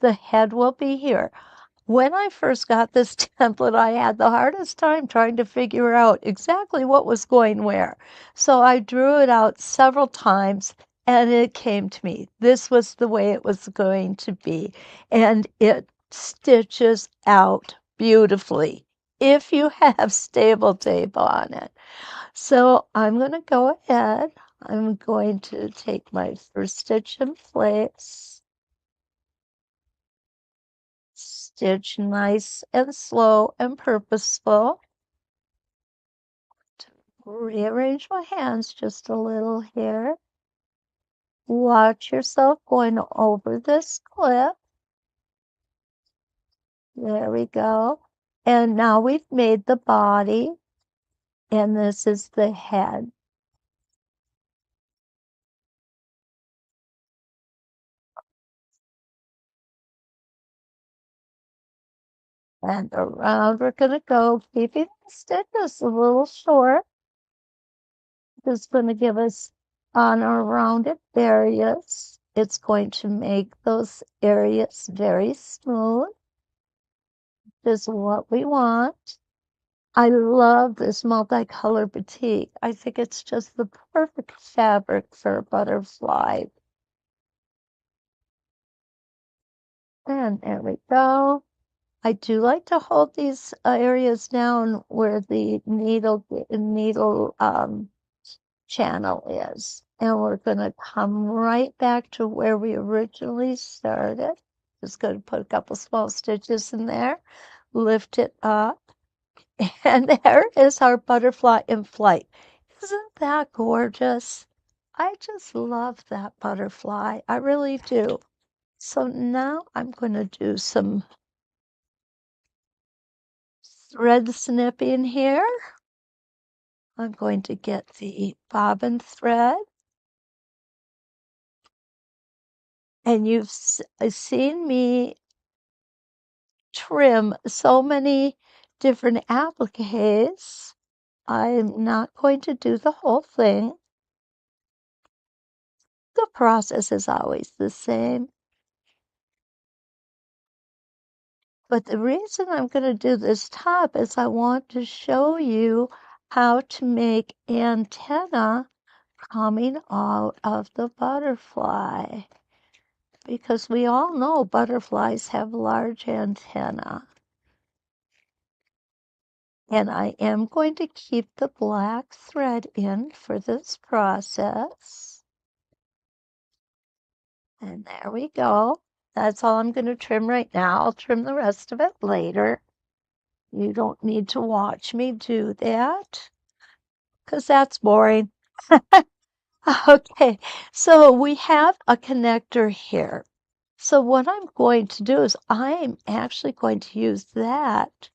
The head will be here. When I first got this template, I had the hardest time trying to figure out exactly what was going where. So I drew it out several times and it came to me. This was the way it was going to be. And it stitches out beautifully if you have stable tape on it. So I'm going to go ahead. I'm going to take my first stitch in place, stitch nice and slow and purposeful. Rearrange my hands just a little here. Watch yourself going over this clip. There we go. And now we've made the body, and this is the head. And around we're going to go, keeping the stitches a little short. This is going to give us on our rounded areas. It's going to make those areas very smooth. This is what we want. I love this multicolor batik. I think it's just the perfect fabric for a butterfly. And there we go. I do like to hold these areas down where the needle channel is. And we're going to come right back to where we originally started. Just going to put a couple small stitches in there, lift it up, and there is our butterfly in flight. Isn't that gorgeous? I just love that butterfly. I really do. So now I'm going to do some thread snipping here. I'm going to get the bobbin thread. And you've seen me trim so many different appliques. I'm not going to do the whole thing. The process is always the same. But the reason I'm going to do this top is I want to show you how to make antenna coming out of the butterfly. Because we all know butterflies have large antennae. And I am going to keep the black thread in for this process. And there we go. That's all I'm going to trim right now. I'll trim the rest of it later. You don't need to watch me do that because that's boring. Okay, so we have a connector here. So what I'm going to do is I'm actually going to use that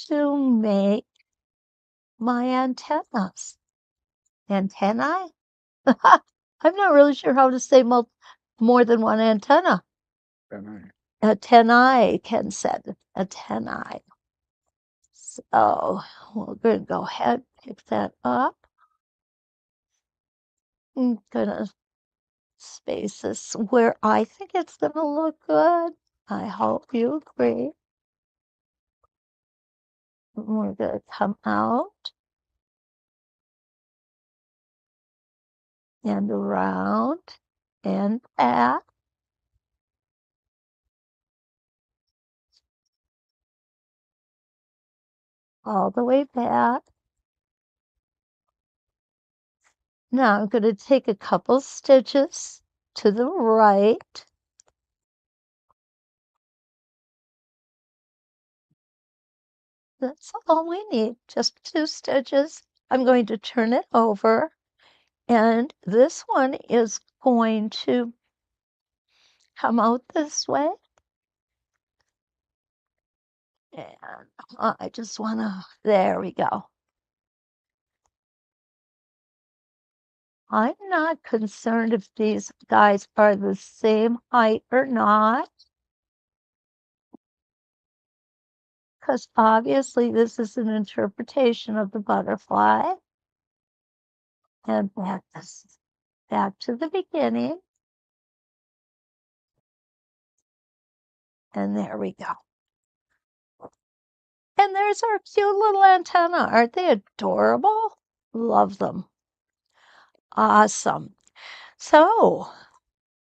to make my antennas. Antennae? I'm not really sure how to say more than one antenna. Antennae, Ken said. Antennae. So we're going to go ahead and pick that up. I'm going to space this where I think it's going to look good. I hope you agree. We're going to come out and around and back. All the way back. Now I'm going to take a couple stitches to the right. That's all we need, just 2 stitches. I'm going to turn it over, and this one is going to come out this way. And I just want to, there we go. I'm not concerned if these guys are the same height or not, because obviously this is an interpretation of the butterfly. And back to the beginning. And there we go. And there's our cute little antenna. Aren't they adorable? Love them. Awesome. So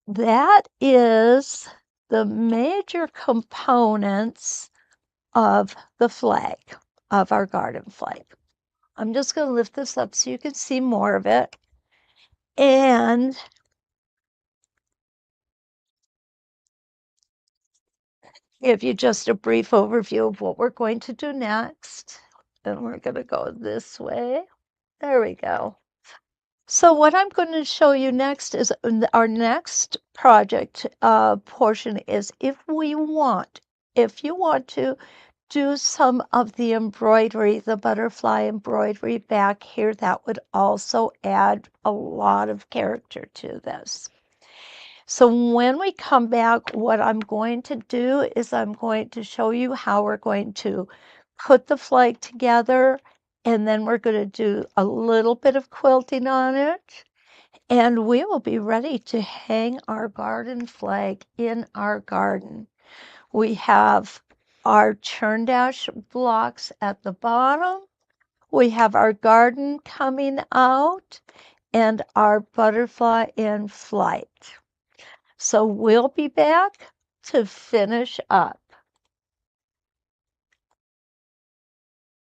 that is the major components of the flag, of our garden flag. I'm just going to lift this up so you can see more of it. And give you just a brief overview of what we're going to do next. And we're going to go this way. There we go. So what I'm going to show you next is our next project portion is if you want to do some of the embroidery, the butterfly embroidery back here, that would also add a lot of character to this. So when we come back, what I'm going to do is I'm going to show you how we're going to put the flag together, and then we're going to do a little bit of quilting on it, and we will be ready to hang our garden flag in our garden. We have our churn dash blocks at the bottom. We have our garden coming out and our butterfly in flight. So we'll be back to finish up.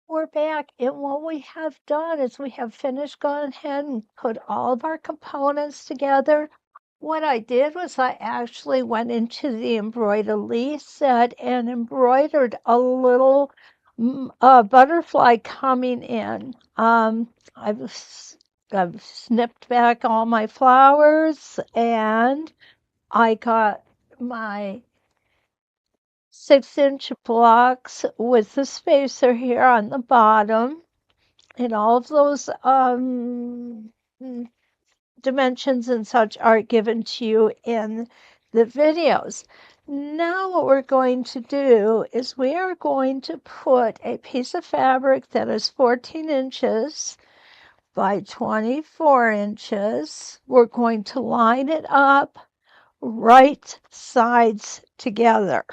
We're back, and what we have done is we have finished, gone ahead and put all of our components together. What I did was I actually went into the embroidery set and embroidered a little butterfly coming in. I've snipped back all my flowers, and I got my 6-inch blocks with the spacer here on the bottom, and all of those dimensions and such are given to you in the videos. Now what we're going to do is we are going to put a piece of fabric that is 14 inches by 24 inches. We're going to line it up right sides together.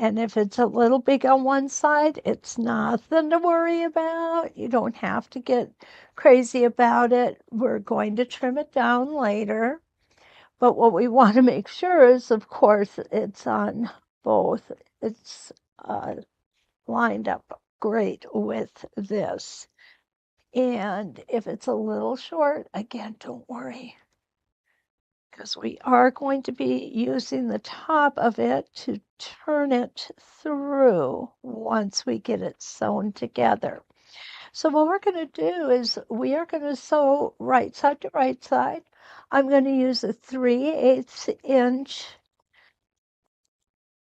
And if it's a little big on one side, it's nothing to worry about. You don't have to get crazy about it. We're going to trim it down later. But what we want to make sure is, of course, it's on both. It's lined up great with this. And if it's a little short, again, don't worry, because we are going to be using the top of it to turn it through once we get it sewn together. So what we're going to do is we are going to sew right side to right side. I'm going to use a 3/8 inch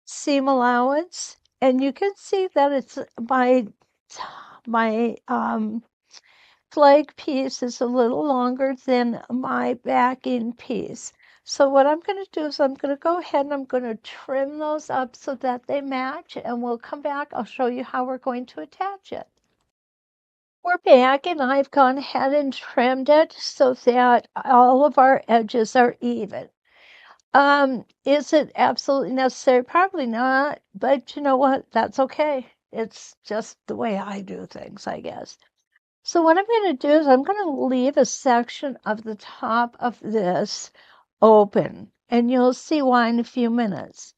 seam allowance, and you can see that it's my flag piece is a little longer than my backing piece. So what I'm going to do is I'm going to go ahead and I'm going to trim those up so that they match, and we'll come back. I'll show you how we're going to attach it. We're back, and I've gone ahead and trimmed it so that all of our edges are even. Is it absolutely necessary? Probably not, but you know what? That's okay. It's just the way I do things, I guess. So what I'm going to do is I'm going to leave a section of the top of this open, and you'll see why in a few minutes.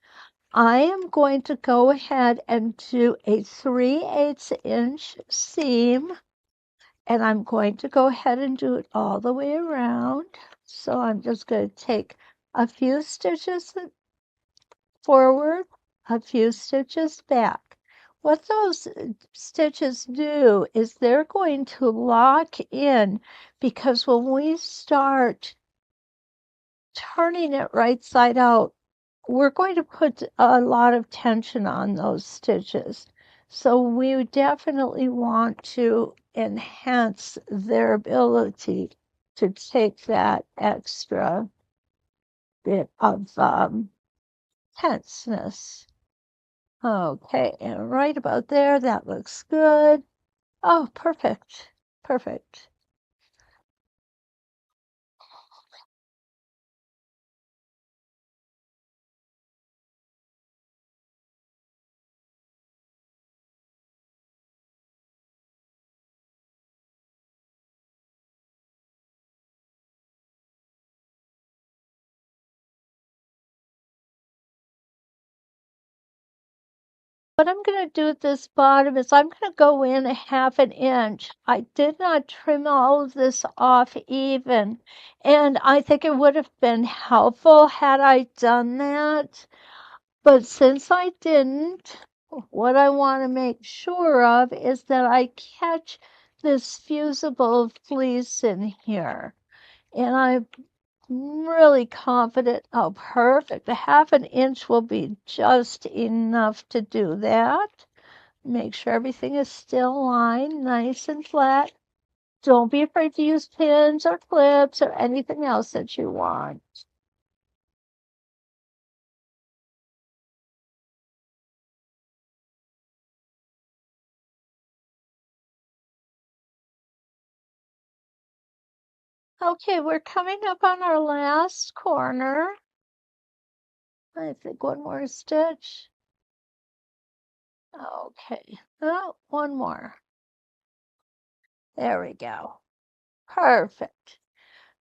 I am going to go ahead and do a 3/8 inch seam, and I'm going to go ahead and do it all the way around. So I'm just going to take a few stitches forward, a few stitches back. What those stitches do is they're going to lock in, because when we start turning it right side out, we're going to put a lot of tension on those stitches. So we definitely want to enhance their ability to take that extra bit of tenseness. Okay, and right about there, that looks good. Oh, perfect, perfect. What I'm going to do at this bottom is I'm going to go in a 1/2 inch. I did not trim all of this off even, and I think it would have been helpful had I done that. But since I didn't, what I want to make sure of is that I catch this fusible fleece in here. And I'm really confident. Oh, perfect. A 1/2 inch will be just enough to do that. Make sure everything is still lined nice and flat. Don't be afraid to use pins or clips or anything else that you want. Okay, we're coming up on our last corner. I think one more stitch. Okay, oh, one more. There we go. Perfect.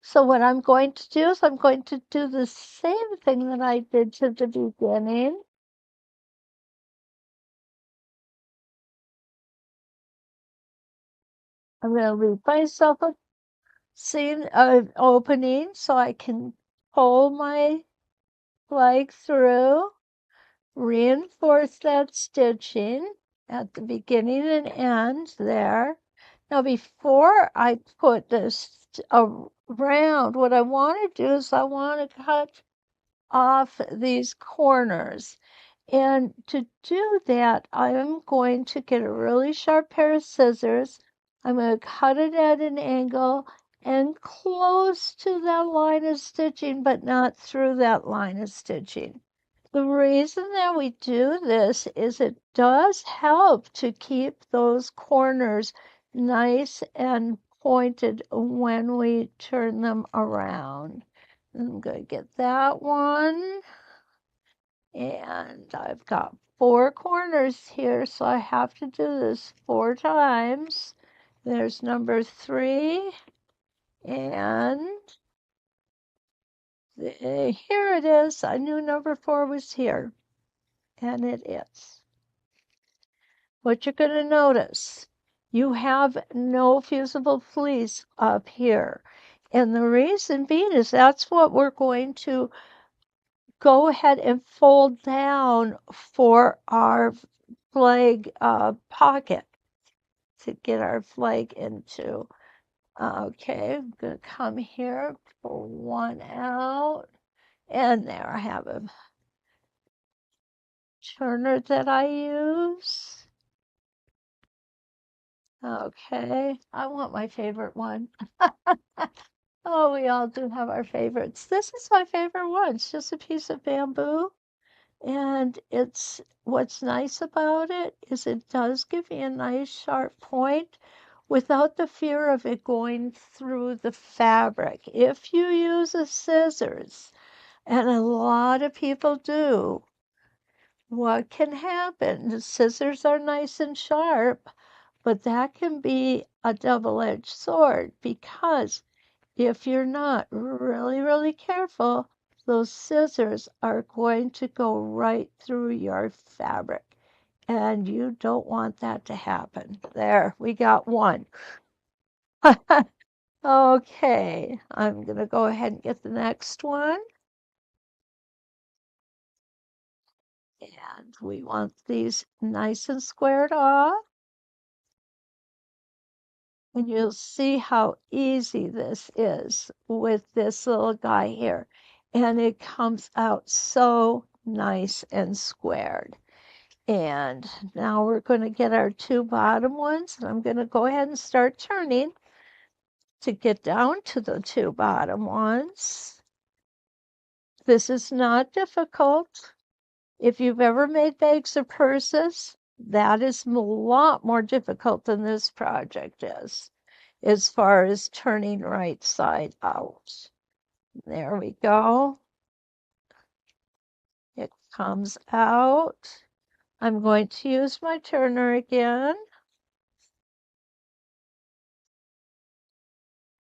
So what I'm going to do is I'm going to do the same thing that I did to the beginning. I'm going to leave myself a seam opening so I can pull my flag through, reinforce that stitching at the beginning and end there. Now before I put this around, what I want to do is I want to cut off these corners. And to do that, I'm going to get a really sharp pair of scissors. I'm going to cut it at an angle and close to that line of stitching, but not through that line of stitching. The reason that we do this is it does help to keep those corners nice and pointed when we turn them around. I'm going to get that one. And I've got 4 corners here, so I have to do this 4 times. There's number 3, and here it is. I knew number 4 was here, and it is. What you're going to notice, you have no fusible fleece up here. And the reason being is that's what we're going to go ahead and fold down for our flag pocket to get our flag into. Okay, I'm going to come here, pull one out, and there I have a turner that I use. Okay, I want my favorite one. Oh, we all do have our favorites. This is my favorite one. It's just a piece of bamboo. And it's what's nice about it is it does give you a nice sharp point without the fear of it going through the fabric. If you use a scissors, and a lot of people do, what can happen? The scissors are nice and sharp, but that can be a double-edged sword because if you're not really, really careful, those scissors are going to go right through your fabric. And you don't want that to happen. There, we got one. Okay, I'm going to go ahead and get the next one. And we want these nice and squared off. And you'll see how easy this is with this little guy here. And it comes out so nice and squared. And now we're going to get our two bottom ones. And I'm going to go ahead and start turning to get down to the two bottom ones. This is not difficult. If you've ever made bags or purses, that is a lot more difficult than this project is, as far as turning right side out. There we go. It comes out. I'm going to use my turner again.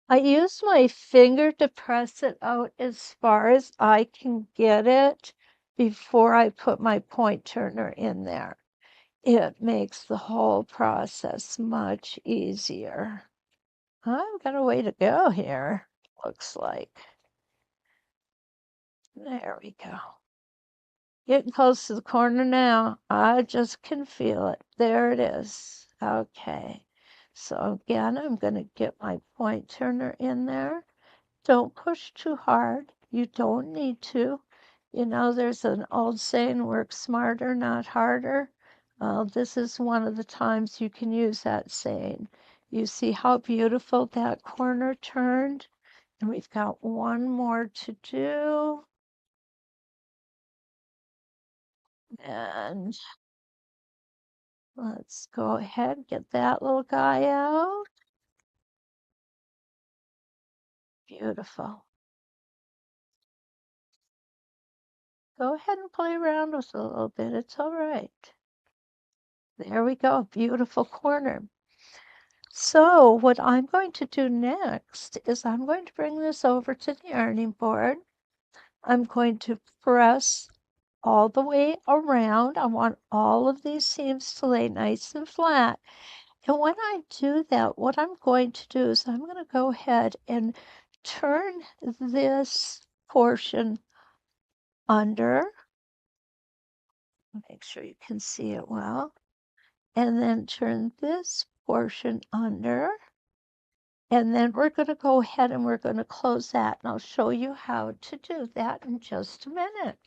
I use my finger to press it out as far as I can get it before I put my point turner in there. It makes the whole process much easier. I've got a way to go here, looks like. There we go. Getting close to the corner now. I just can feel it. There it is. Okay. So again, I'm going to get my point turner in there. Don't push too hard. You don't need to. You know, there's an old saying, work smarter, not harder. This is one of the times you can use that saying. You see how beautiful that corner turned? And we've got one more to do. And let's go ahead and get that little guy out. Beautiful. Go ahead and play around with it a little bit. It's all right. There we go. Beautiful corner. So what I'm going to do next is I'm going to bring this over to the ironing board. I'm going to press all the way around. I want all of these seams to lay nice and flat. And when I do that, what I'm going to do is I'm going to go ahead and turn this portion under. Make sure you can see it well. And then turn this portion under. And then we're going to go ahead and we're going to close that. And I'll show you how to do that in just a minute.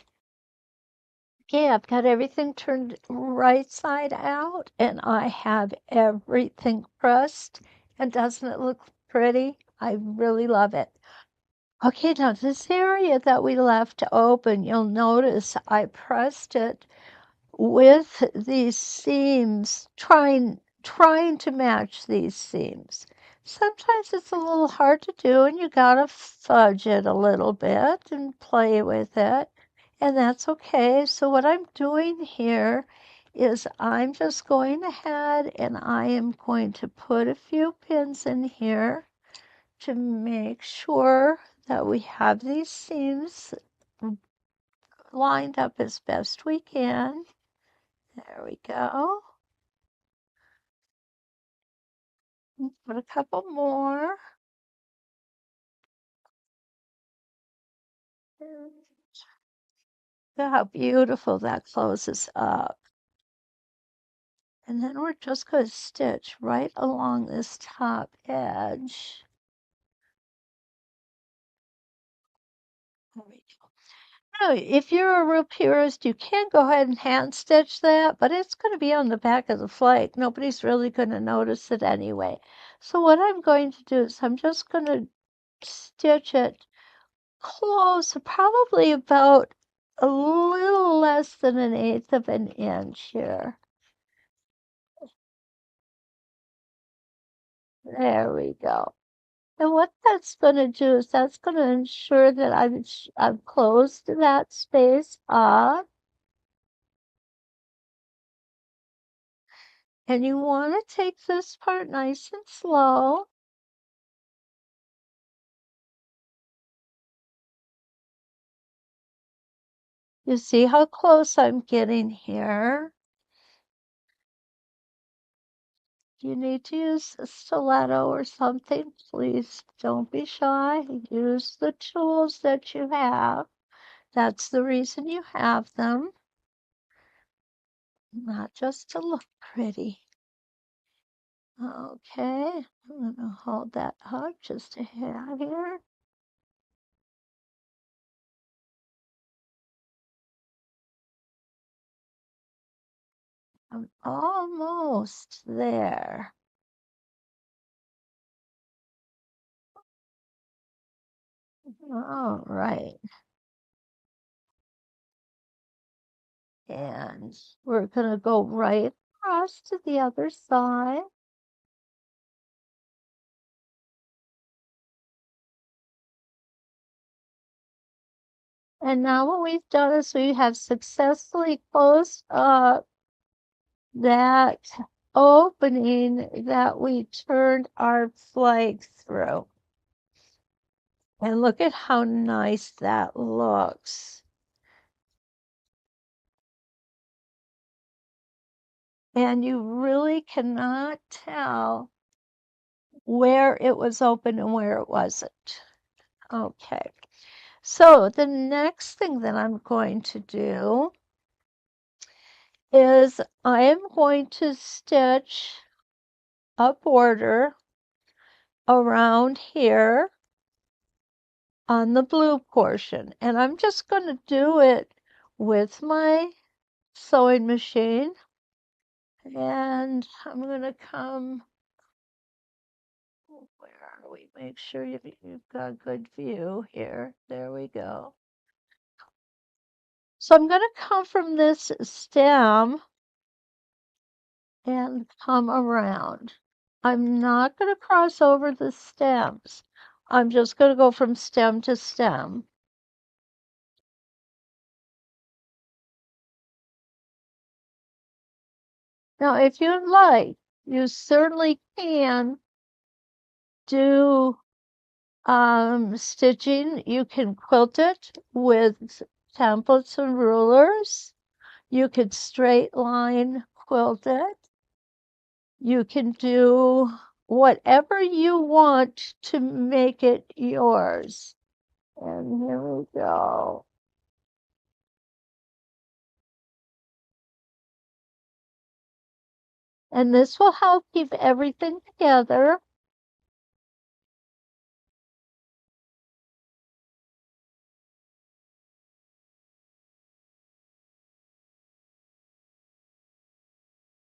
Okay, I've got everything turned right side out and I have everything pressed. And doesn't it look pretty? I really love it. Okay, now this area that we left open, you'll notice I pressed it with these seams, trying to match these seams. Sometimes it's a little hard to do and you gotta fudge it a little bit and play with it, and that's okay. So what I'm doing here is I'm just going ahead and I am going to put a few pins in here to make sure that we have these seams lined up as best we can. There we go. Put a couple more. Look how beautiful that closes up. And then we're just going to stitch right along this top edge. There we go. Now, if you're a real purist, you can go ahead and hand stitch that, but it's going to be on the back of the flag. Nobody's really going to notice it anyway. So what I'm going to do is I'm just going to stitch it close, probably about a little less than 1/8 of an inch here. There we go. And what that's going to do is that's going to ensure that I've closed that space up. And you want to take this part nice and slow. You see how close I'm getting here? If you need to use a stiletto or something, please don't be shy. Use the tools that you have. That's the reason you have them, not just to look pretty. Okay, I'm going to hold that up just a hair here. I'm almost there. All right. And we're going to go right across to the other side. And now what we've done is we have successfully closed up that opening that we turned our flag through. And look at how nice that looks. And you really cannot tell where it was open and where it wasn't. Okay, so the next thing that I'm going to do is I am going to stitch a border around here on the blue portion. And I'm just going to do it with my sewing machine. And I'm going to come, where are we? Make sure you've got a good view here. There we go. So I'm going to come from this stem and come around. I'm not going to cross over the stems. I'm just going to go from stem to stem. Now, if you'd like, you certainly can do stitching. You can quilt it with templates and rulers. You could straight line quilt it. You can do whatever you want to make it yours. And here we go. And this will help keep everything together.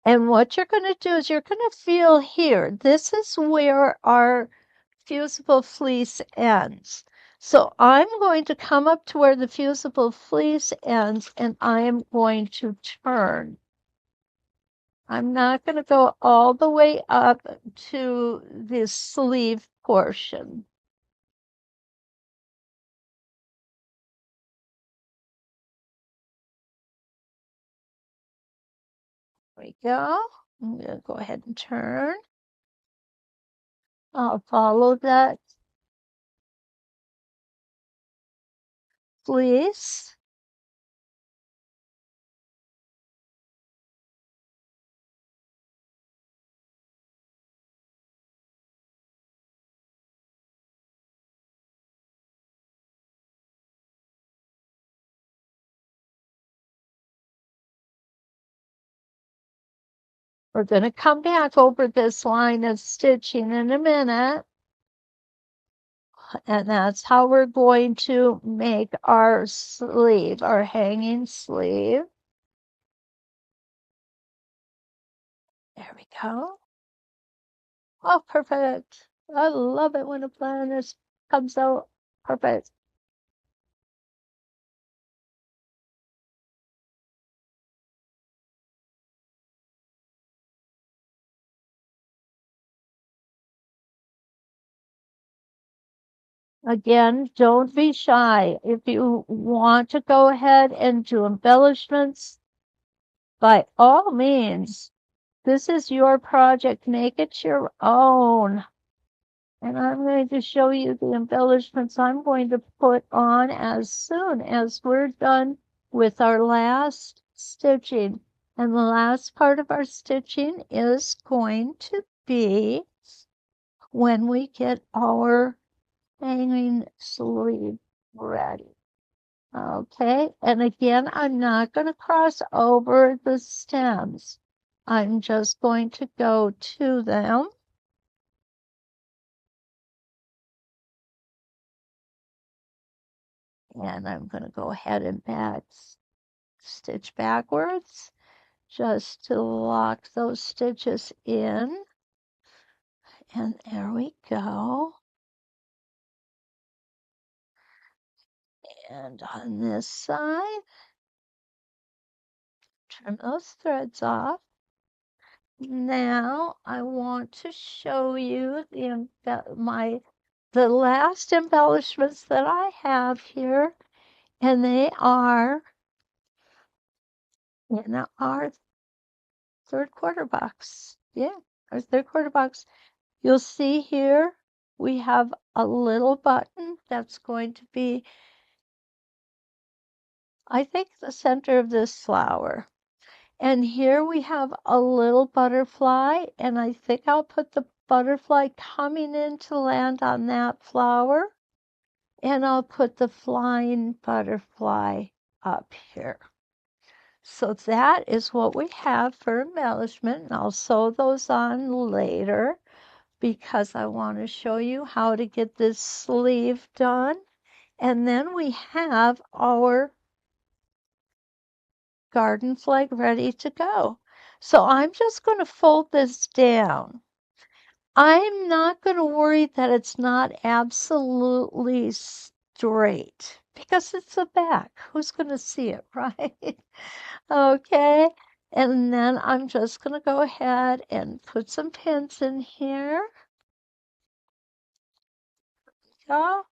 And what you're going to do is you're going to feel here. This is where our fusible fleece ends. So I'm going to come up to where the fusible fleece ends and I am going to turn. I'm not going to go all the way up to the sleeve portion. There we go. I'm going to go ahead and turn. I'll follow that fleece. We're going to come back over this line of stitching in a minute. And that's how we're going to make our sleeve, our hanging sleeve. There we go. Oh, perfect. I love it when a plan comes out perfect. Again, don't be shy. If you want to go ahead and do embellishments, by all means, this is your project. Make it your own. And I'm going to show you the embellishments I'm going to put on as soon as we're done with our last stitching. And the last part of our stitching is going to be when we get our hanging sleeve ready. Okay, and again, I'm not going to cross over the stems. I'm just going to go to them. And I'm going to go ahead and stitch backwards just to lock those stitches in. And there we go. And on this side, trim those threads off. Now I want to show you the last embellishments that I have here, and they are in our third quarter box. Yeah, our third quarter box. You'll see here we have a little button that's going to be, I think, the center of this flower. And here we have a little butterfly, and I think I'll put the butterfly coming in to land on that flower. And I'll put the flying butterfly up here. So that is what we have for embellishment. And I'll sew those on later because I want to show you how to get this sleeve done. And then we have our garden flag ready to go. So I'm just going to fold this down. I'm not going to worry that it's not absolutely straight because it's the back. Who's going to see it, right? Okay. And then I'm just going to go ahead and put some pins in here. Yeah.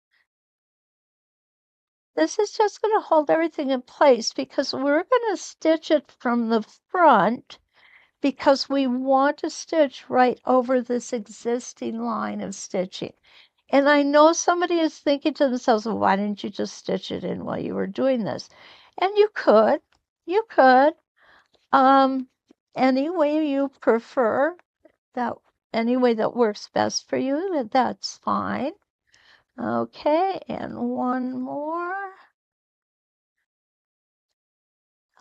This is just going to hold everything in place because we're going to stitch it from the front because we want to stitch right over this existing line of stitching. And I know somebody is thinking to themselves, well, why didn't you just stitch it in while you were doing this? And you could, um, any way you prefer, that any way that works best for you, that's fine. Okay, and one more.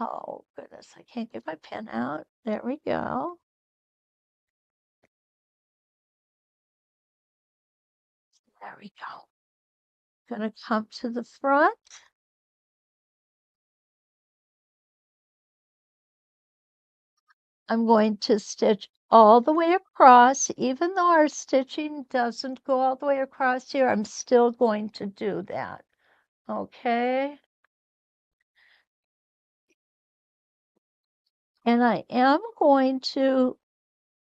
Oh, goodness, I can't get my pen out. There we go. There we go. Gonna come to the front. I'm going to stitch all the way across. Even though our stitching doesn't go all the way across here, I'm still going to do that. Okay. And I am going to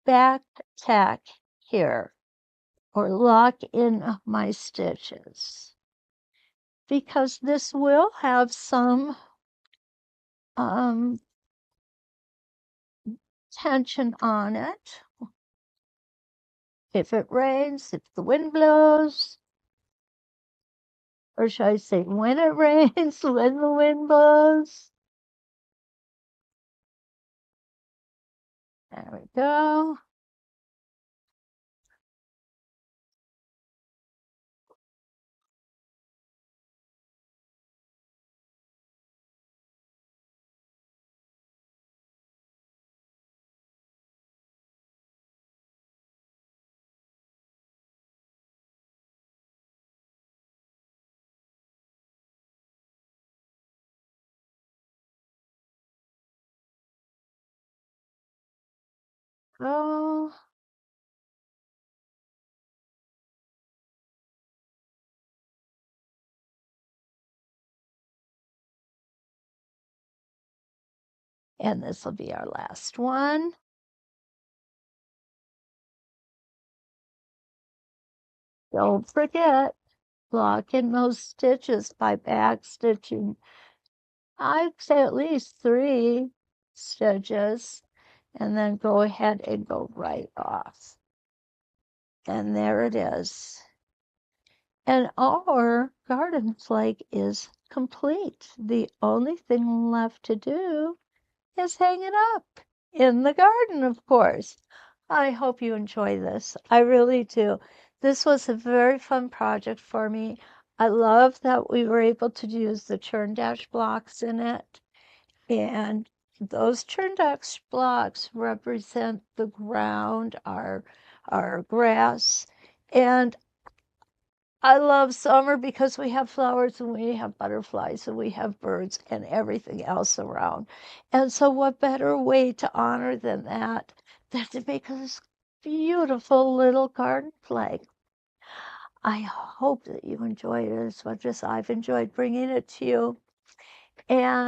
back tack here or lock in my stitches because this will have some tension on it. If it rains, if the wind blows, or should I say when it rains, when the wind blows. There we go. go. And this will be our last one. Don't forget, block in those stitches by back stitching. I'd say at least 3 stitches, and then go ahead and go right off. And there it is. And our garden flag is complete. The only thing left to do is hang it up in the garden, of course. I hope you enjoy this. I really do. This was a very fun project for me. I love that we were able to use the churn dash blocks in it. And those churn dash blocks represent the ground, our grass. And I love summer because we have flowers and we have butterflies and we have birds and everything else around. And so what better way to honor than that than to make this beautiful little garden flag. I hope that you enjoyed it as much as I've enjoyed bringing it to you. And